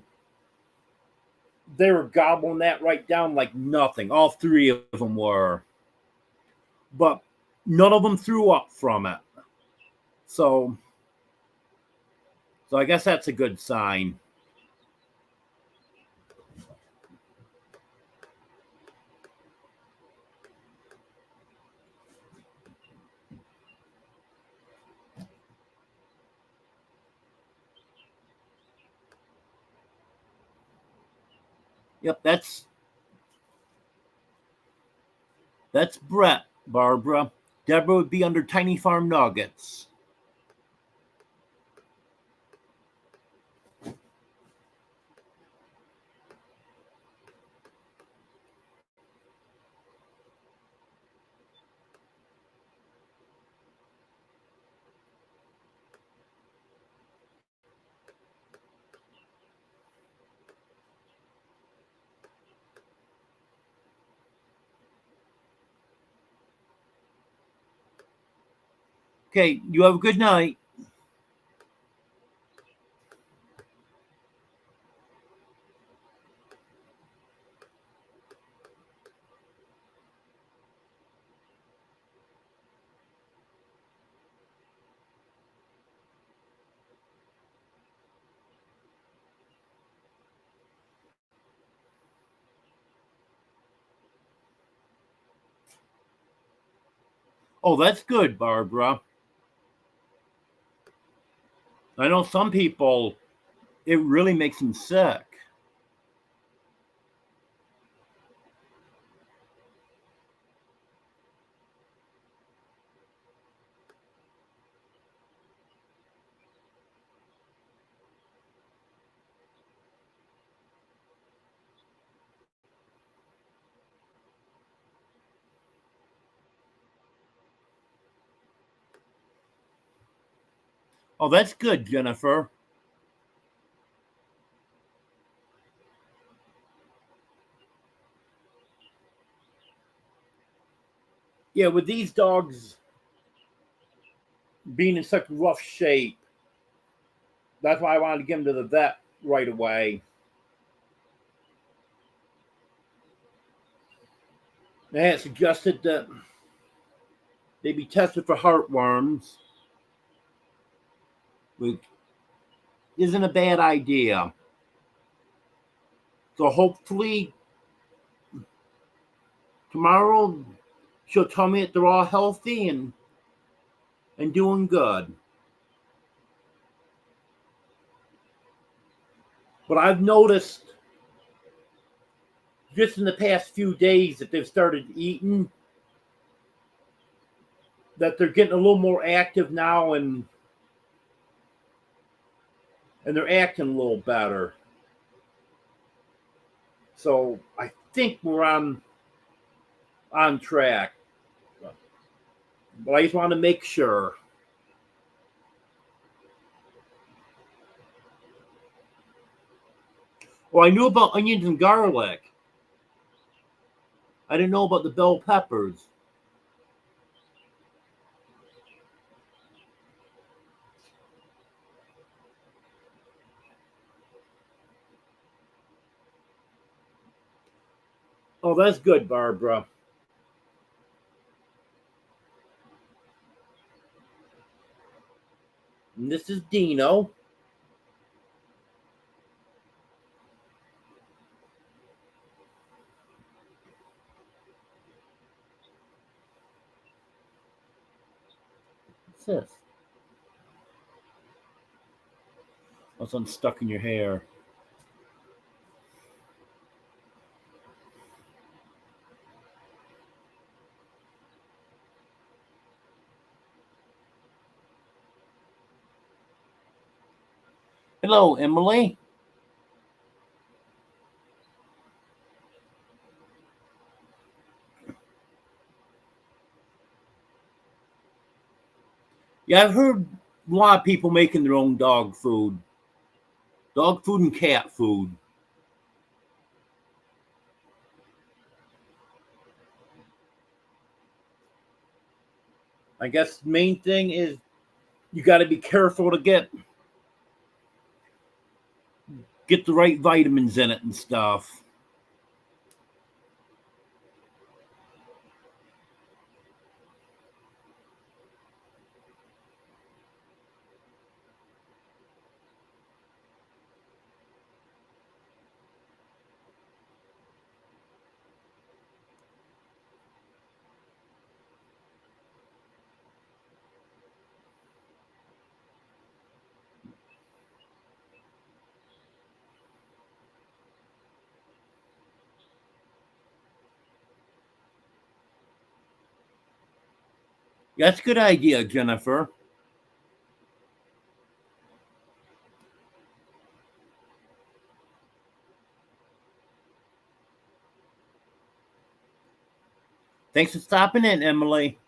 they were gobbling that right down like nothing. All three of them were. But none of them threw up from it. So I guess that's a good sign. Yep, that's Brett, Barbara. Deborah would be under Tiny Farm Nuggets. Okay, you have a good night. Oh, that's good, Barbara. I know some people, it really makes them sick. Oh, that's good, Jennifer. Yeah, with these dogs being in such rough shape, that's why I wanted to get them to the vet right away. They had suggested that they be tested for heartworms, which isn't a bad idea. So hopefully tomorrow she'll tell me that they're all healthy and doing good. But I've noticed just in the past few days that they've started eating, that they're getting a little more active now and they're acting a little better. So I think we're on track. But I just want to make sure. Well, I knew about onions and garlic. I didn't know about the bell peppers. Oh, that's good, Barbara. And this is Dino. What's this? What's unstuck in your hair? Hello, Emily. Yeah, I've heard a lot of people making their own dog food and cat food. I guess the main thing is you got to be careful to get the right vitamins in it and stuff. That's a good idea, Jennifer. Thanks for stopping in, Emily.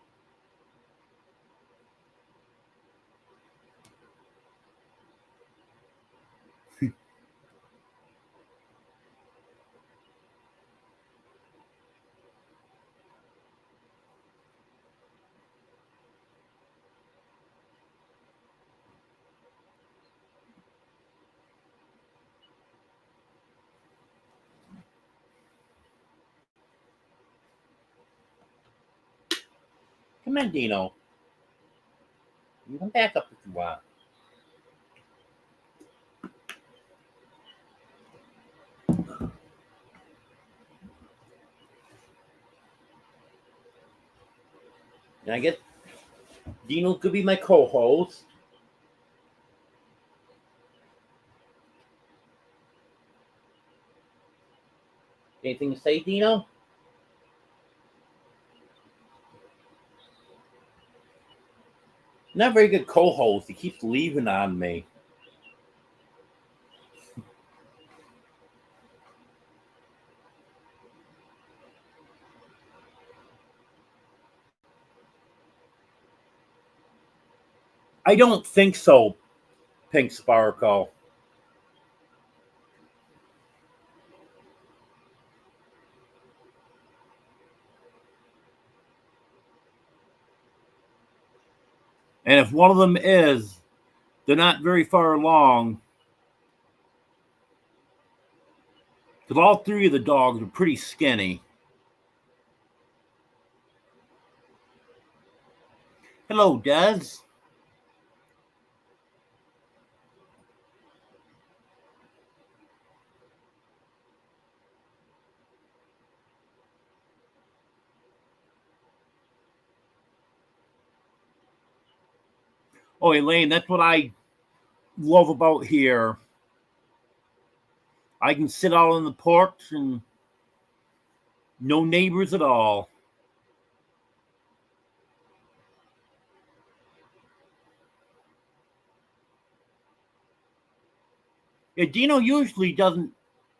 Come on, Dino. You can back up if you want. And I guess Dino could be my co-host. Anything to say, Dino? Not very good co-host. He keeps leaving on me. I don't think so, Pink Sparkle. And if one of them is, they're not very far along. Because all three of the dogs are pretty skinny. Hello, Des. Oh, Elaine, that's what I love about here. I can sit out on the porch and no neighbors at all. Yeah, Dino usually doesn't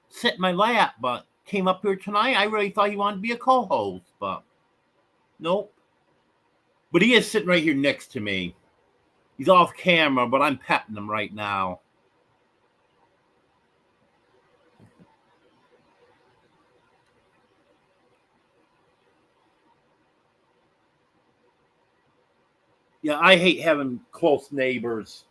sit in my lap, but came up here tonight. I really thought he wanted to be a co-host, but nope. But he is sitting right here next to me. He's off camera, but I'm petting him right now. Yeah, I hate having close neighbors.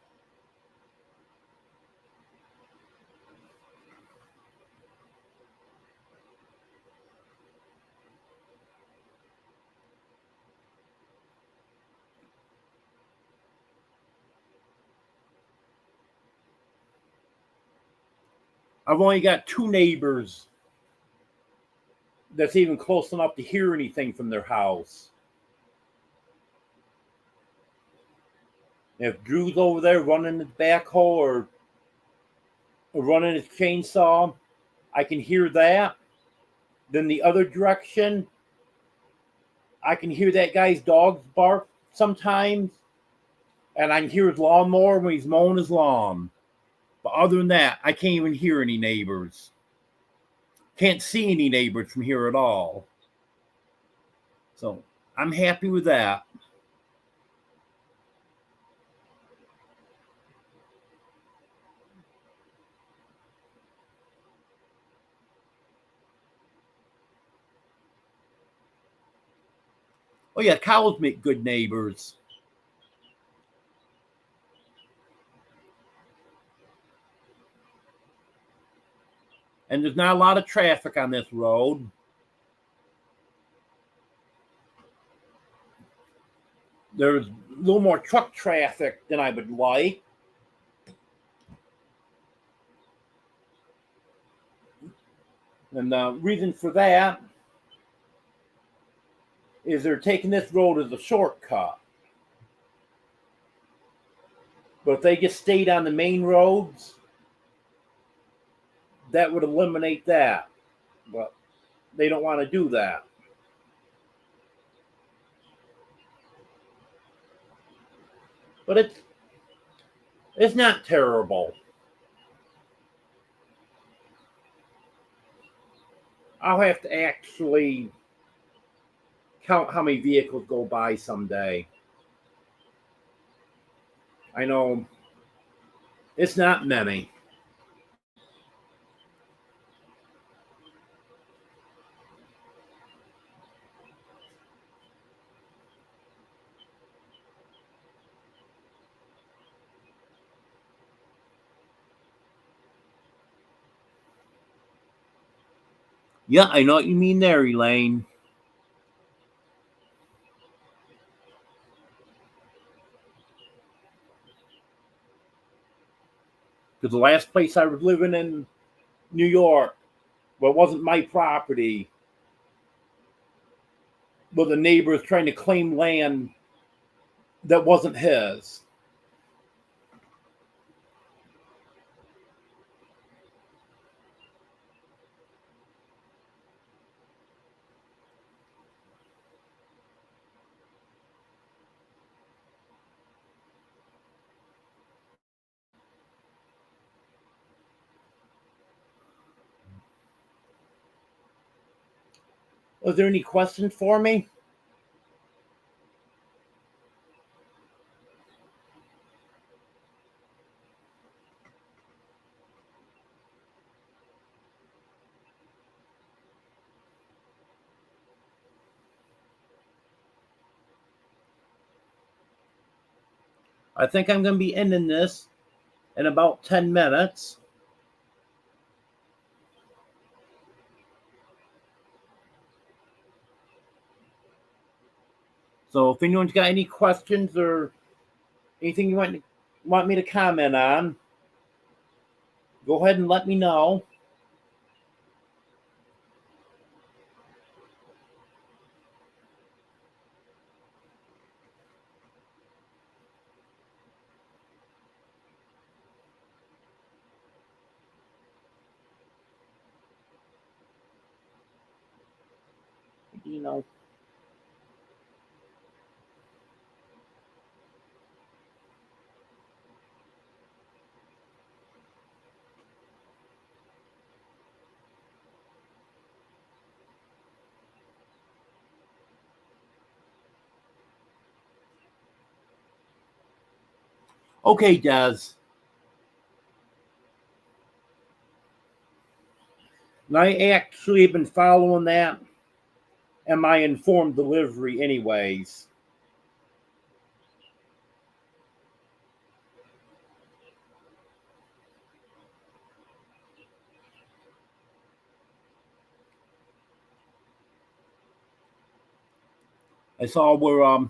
I've only got two neighbors that's even close enough to hear anything from their house. If Drew's over there running his backhoe or running his chainsaw, I can hear that. Then the other direction, I can hear that guy's dogs bark sometimes, and I can hear his lawnmower when he's mowing his lawn. But other than that, I can't even hear any neighbors. Can't see any neighbors from here at all. So I'm happy with that. Oh yeah, cows make good neighbors. And there's not a lot of traffic on this road. There's a little more truck traffic than I would like. And the reason for that is they're taking this road as a shortcut. But if they just stayed on the main roads, that would eliminate that. But they don't want to do that. But it's not terrible. I'll have to actually count how many vehicles go by someday. I know it's not many. Yeah, I know what you mean there, Elaine. Because the last place I was living in New York, well, it wasn't my property, but the neighbor was trying to claim land that wasn't his. Was there any questions for me? I think I'm going to be ending this in about 10 minutes. So if anyone's got any questions or anything you want me to comment on, go ahead and let me know. You know. Okay, Des. And I actually have been following that and my informed delivery anyways. I saw where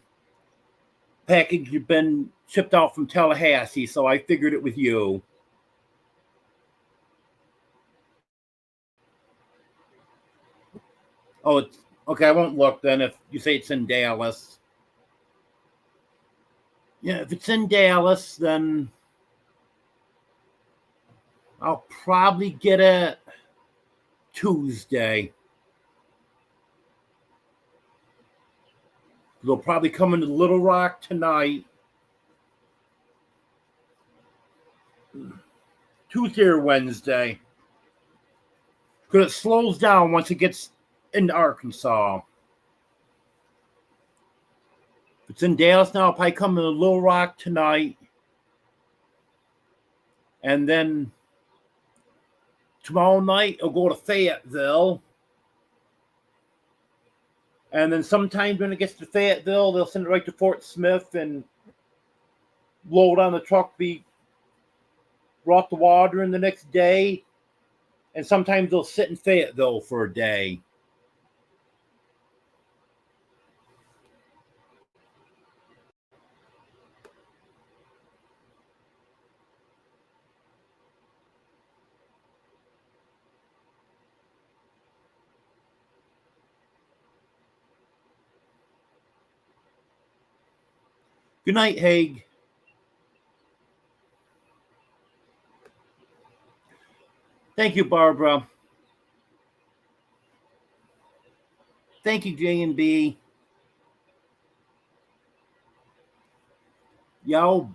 package had been shipped out from Tallahassee, so I figured it was you. Oh, it's okay. I won't look then if you say it's in Dallas. Yeah, if it's in Dallas, then I'll probably get it Tuesday. They'll probably come into Little Rock tonight. Tuesday or Wednesday. Because it slows down once it gets into Arkansas. If it's in Dallas now, I'll probably come into Little Rock tonight. And then tomorrow night, I'll go to Fayetteville. And then sometimes when it gets to Fayetteville, they'll send it right to Fort Smith and load on the truck, be brought to Waldron the next day. And sometimes they'll sit in Fayetteville for a day. Good night, Haig. Thank you, Barbara. Thank you, J&B. Yo,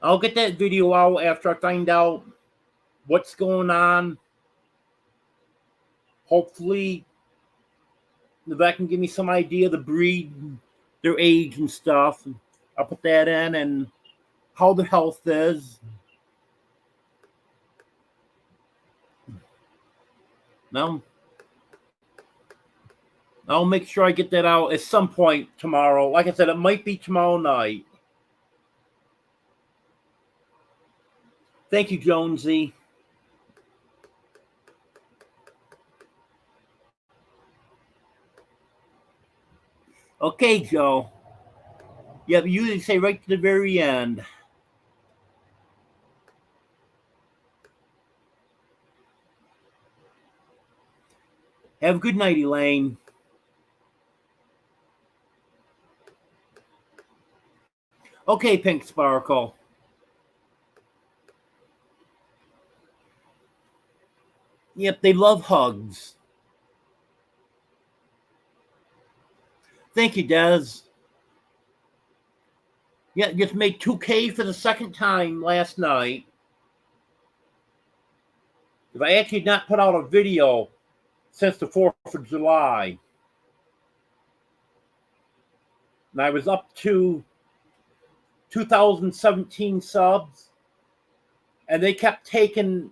I'll get that video out after I find out what's going on. Hopefully, the vet can give me some idea of the breed, their age and stuff. I'll put that in and how the health is. Now, I'll make sure I get that out at some point tomorrow. Like I said, it might be tomorrow night. Thank you, Jonesy. Okay, Joe. Yeah, you usually say right to the very end. Have a good night, Elaine. Okay, Pink Sparkle. Yep, they love hugs. Thank you, Des. Yeah, just made 2K for the second time last night. I actually not put out a video since the 4th of July. And I was up to 2017 subs. And they kept taking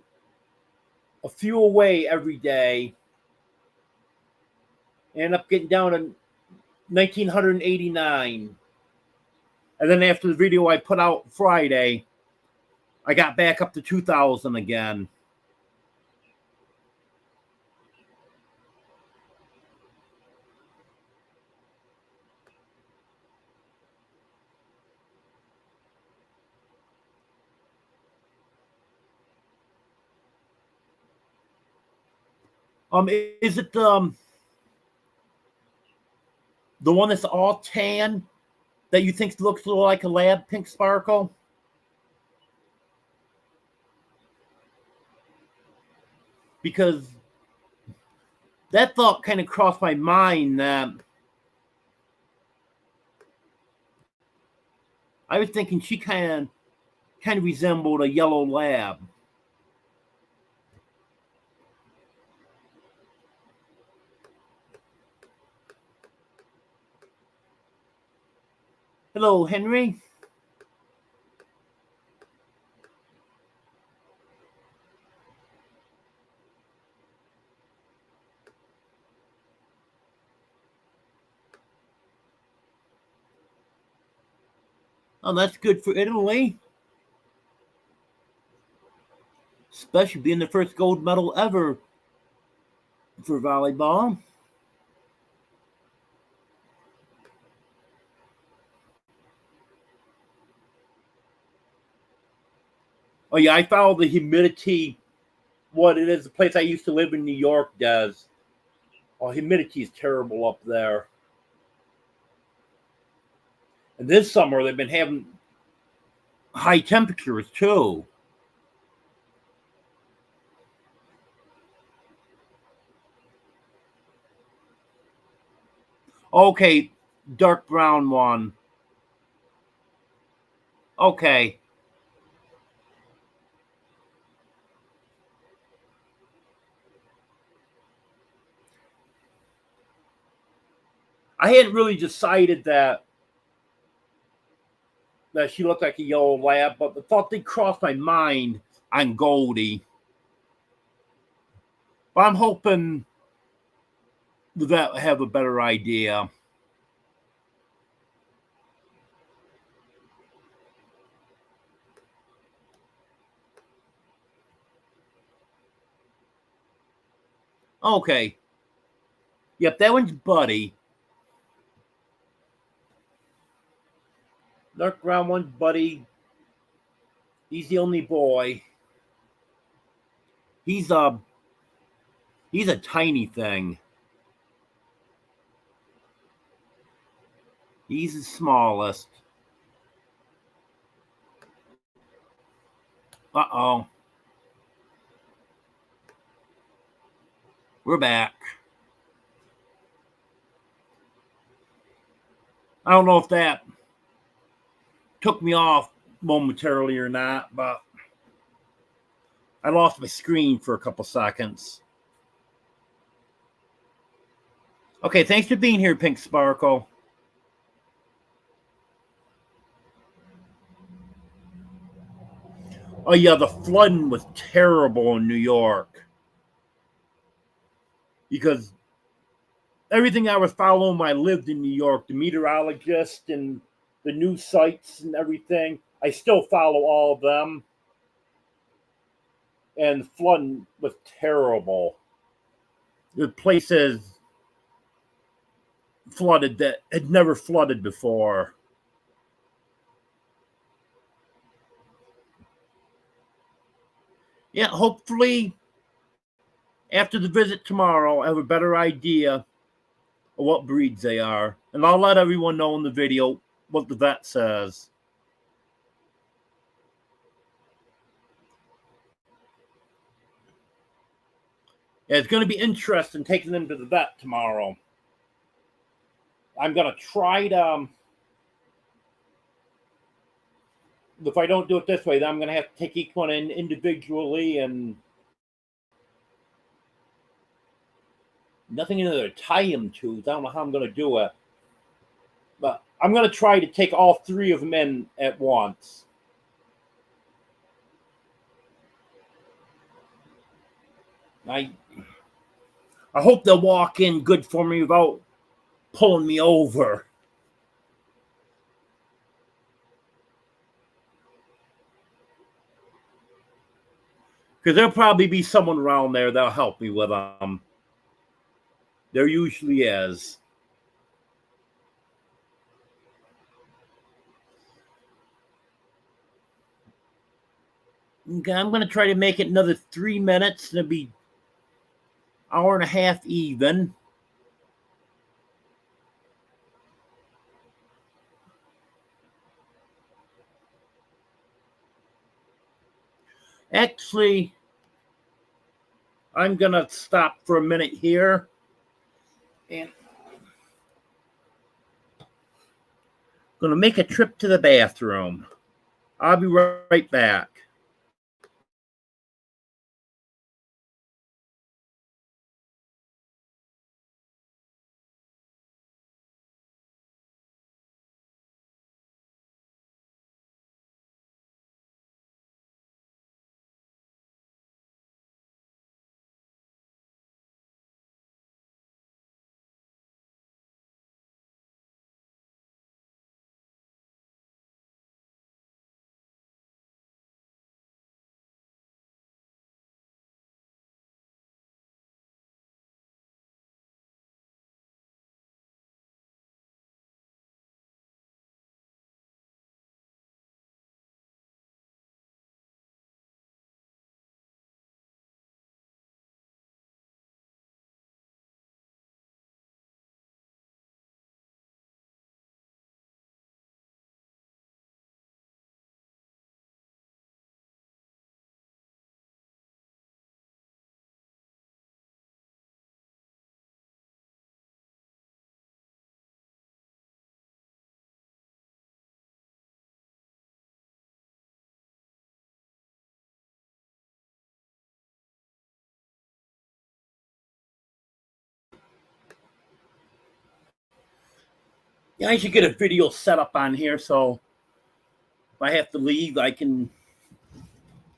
a few away every day. Ended up getting down to 1,989. And then after the video I put out Friday, I got back up to 2,000 again. Is it the one that's all tan that you think looks a little like a lab, Pink Sparkle? Because that thought kind of crossed my mind that I was thinking she kind of resembled a yellow lab. Hello, Henry. Oh, that's good for Italy. Especially being the first gold medal ever for volleyball. Oh, yeah, I follow the humidity. What it is, the place I used to live in New York does. Oh, humidity is terrible up there. And this summer, they've been having high temperatures, too. Okay, dark brown one. Okay. I hadn't really decided that she looked like a yellow lab, but the thought did cross my mind on Goldie. But I'm hoping that I have a better idea. Okay. Yep, that one's Buddy. Dark brown one's Buddy. He's the only boy. He's a tiny thing. He's the smallest. Uh-oh. We're back. I don't know if that took me off momentarily or not, but I lost my screen for a couple seconds. Okay, thanks for being here, Pink Sparkle. Oh, yeah, the flooding was terrible in New York. Because everything I was following when I lived in New York, the meteorologist and the news sites and everything, I still follow all of them. And flooding was terrible. The places flooded that had never flooded before. Yeah, hopefully After the visit tomorrow, I have a better idea of what breeds they are. And I'll let everyone know in the video what the vet says. Yeah, it's going to be interesting taking them to the vet tomorrow. I'm going to try to... If I don't do it this way, then I'm going to have to take each one in individually and nothing in there to tie him to. I don't know how I'm going to do it. But I'm going to try to take all 3 of them in at once. I hope they'll walk in good for me without pulling me over. Because there'll probably be someone around there that'll help me with them. There usually is. Okay, I'm going to try to make it another 3 minutes. It'll be an hour and a half even. Actually, I'm going to stop for a minute here. And going to make a trip to the bathroom. I'll be right back. Yeah, I should get a video set up on here so if I have to leave, I can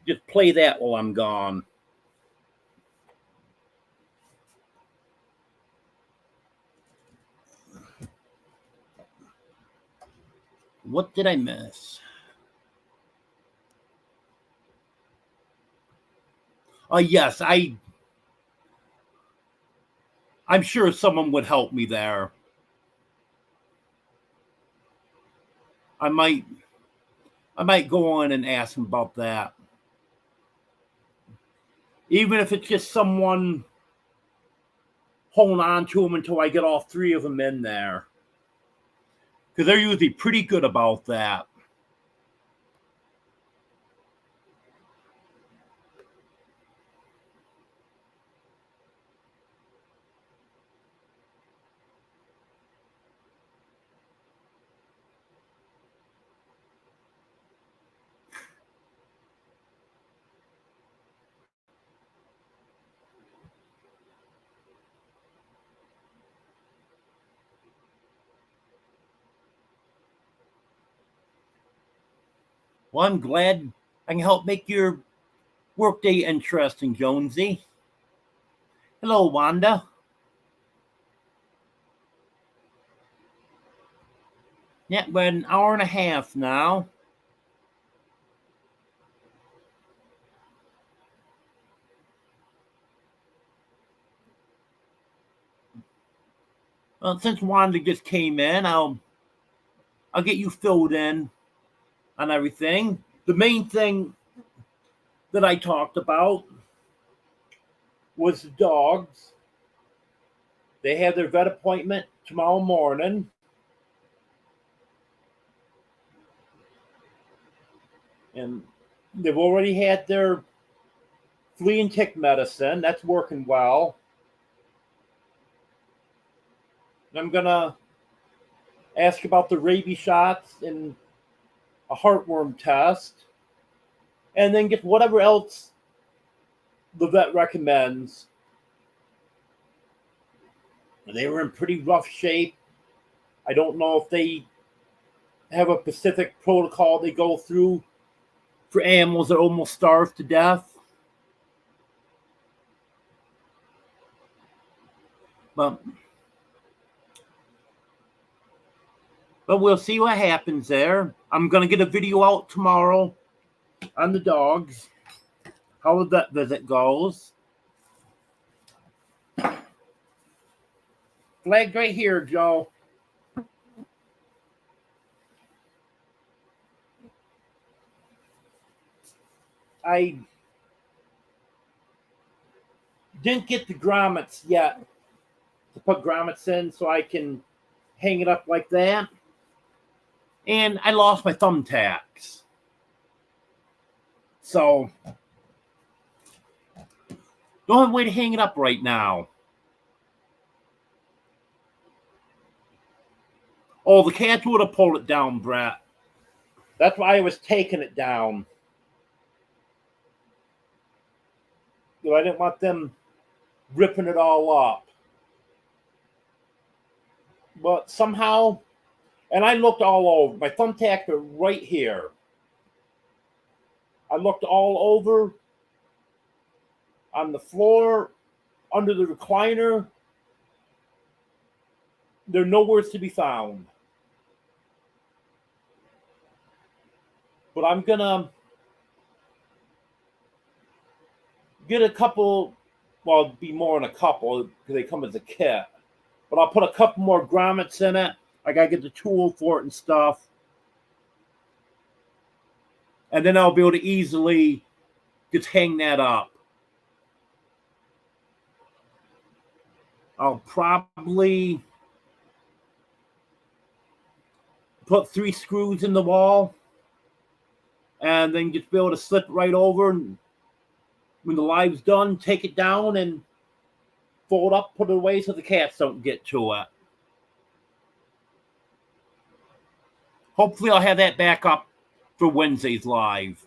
just play that while I'm gone. What did I miss? Oh, yes, I'm sure someone would help me there. I might go on and ask him about that. Even if it's just someone holding on to them until I get all 3 of them in there. Because they're usually pretty good about that. Well, I'm glad I can help make your workday interesting, Jonesy. Hello, Wanda. Yeah, we're an hour and a half now. Well, since Wanda just came in, I'll get you filled in on everything. The main thing that I talked about was the dogs. They have their vet appointment tomorrow morning. And they've already had their flea and tick medicine. That's working well. And I'm going to ask about the rabies shots and a heartworm test. And then get whatever else the vet recommends. They were in pretty rough shape. I don't know if they have a specific protocol they go through for animals that are almost starved to death. But we'll see what happens there. I'm going to get a video out tomorrow on the dogs, how the vet visit goes. Flag right here, Joe. I didn't get the grommets yet to put grommets in so I can hang it up like that. And I lost my thumbtacks. So, don't have a way to hang it up right now. Oh, the cats would have pulled it down, Brett. That's why I was taking it down. I didn't want them ripping it all up. But somehow, and I looked all over. My thumbtacks are right here. I looked all over, on the floor, under the recliner. They're nowhere to be found. But I'm going to get a couple, well, it'd be more than a couple because they come as a kit. But I'll put a couple more grommets in it. I got to get the tool for it and stuff. And then I'll be able to easily just hang that up. I'll probably put 3 screws in the wall and then just be able to slip right over. And when the live's done, take it down and fold up, put it away so the cats don't get to it. Hopefully I'll have that back up for Wednesday's live.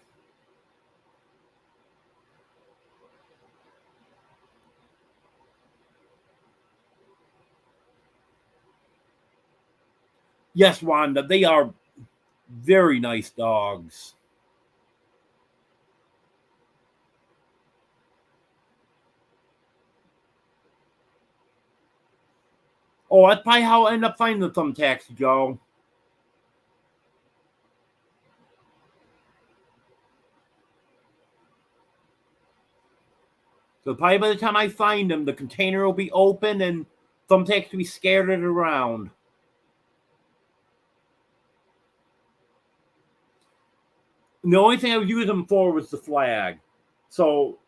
Yes, Wanda, they are very nice dogs. Oh, that's probably how I end up finding the thumbtacks, Joe. So probably by the time I find them, the container will be open and thumbtacks will be scattered around. And the only thing I would use them for was the flag. So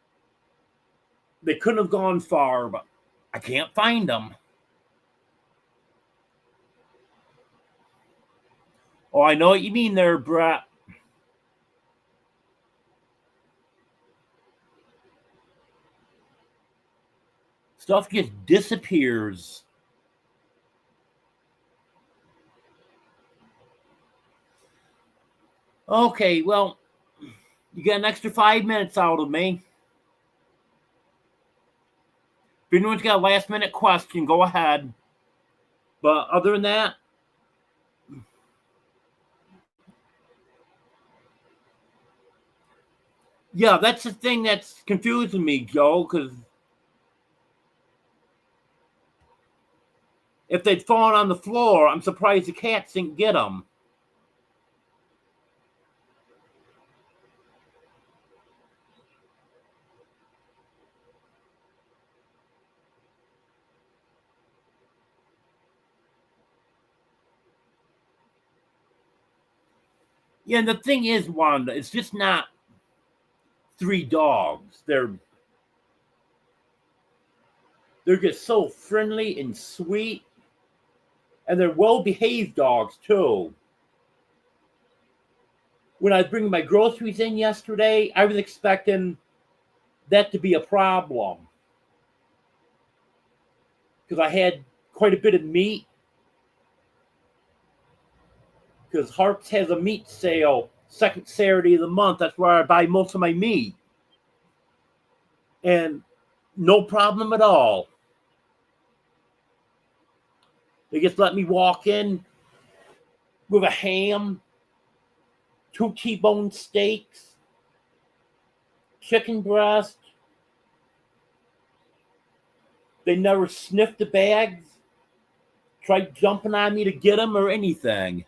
they couldn't have gone far, but I can't find them. Oh, I know what you mean there, Brett. Stuff just disappears. Okay, well, you got an extra 5 minutes out of me. If anyone's got a last minute question, go ahead. But other than that, yeah, that's the thing that's confusing me, Joe, because if they'd fallen on the floor, I'm surprised the cats didn't get them. Yeah, and the thing is, Wanda, it's just not 3 dogs. They're They're just so friendly and sweet. And they're well-behaved dogs, too. When I was bringing my groceries in yesterday, I was expecting that to be a problem. Because I had quite a bit of meat. Because Harps has a meat sale second Saturday of the month. That's where I buy most of my meat. And no problem at all. They just let me walk in with a ham, 2 T-bone steaks, chicken breast. They never sniffed the bags, tried jumping on me to get them or anything.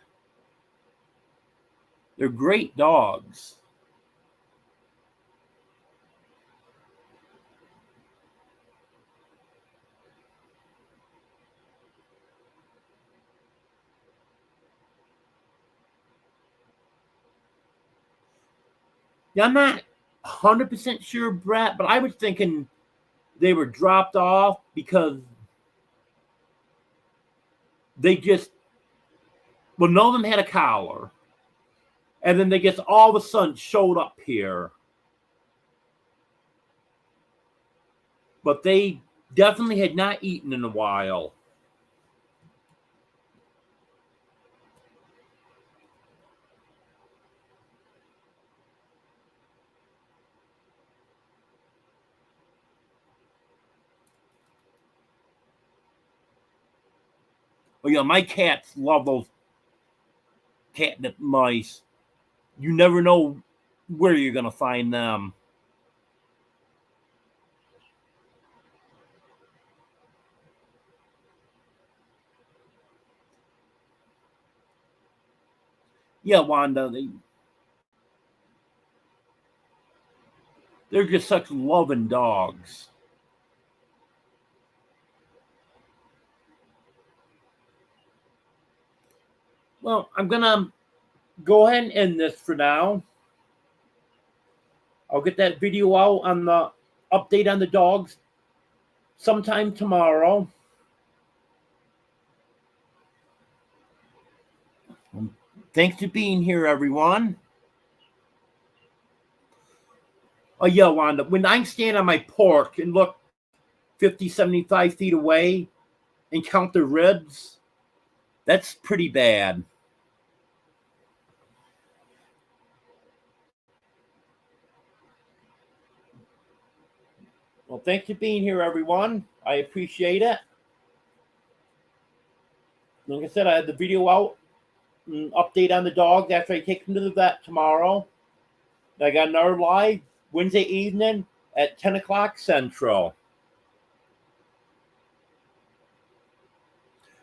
They're great dogs. Now, I'm not 100% sure, Brett, but I was thinking they were dropped off because they just, well, none of them had a collar. And then they just all of a sudden showed up here. But they definitely had not eaten in a while. Well, yeah, my cats love those catnip mice. You never know where you're going to find them. Yeah, Wanda, they're just such loving dogs. Well, I'm going to go ahead and end this for now. I'll get that video out on the update on the dogs sometime tomorrow. Thanks for being here, everyone. Oh, yeah, Wanda, when I stand on my porch and look 50, 75 feet away and count the ribs, that's pretty bad. Well, thanks for being here, everyone. I appreciate it. Like I said, I had the video out, and update on the dogs after I take them to the vet tomorrow. I got another live Wednesday evening at 10 o'clock Central.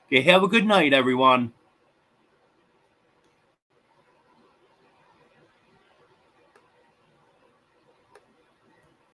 Okay, have a good night, everyone.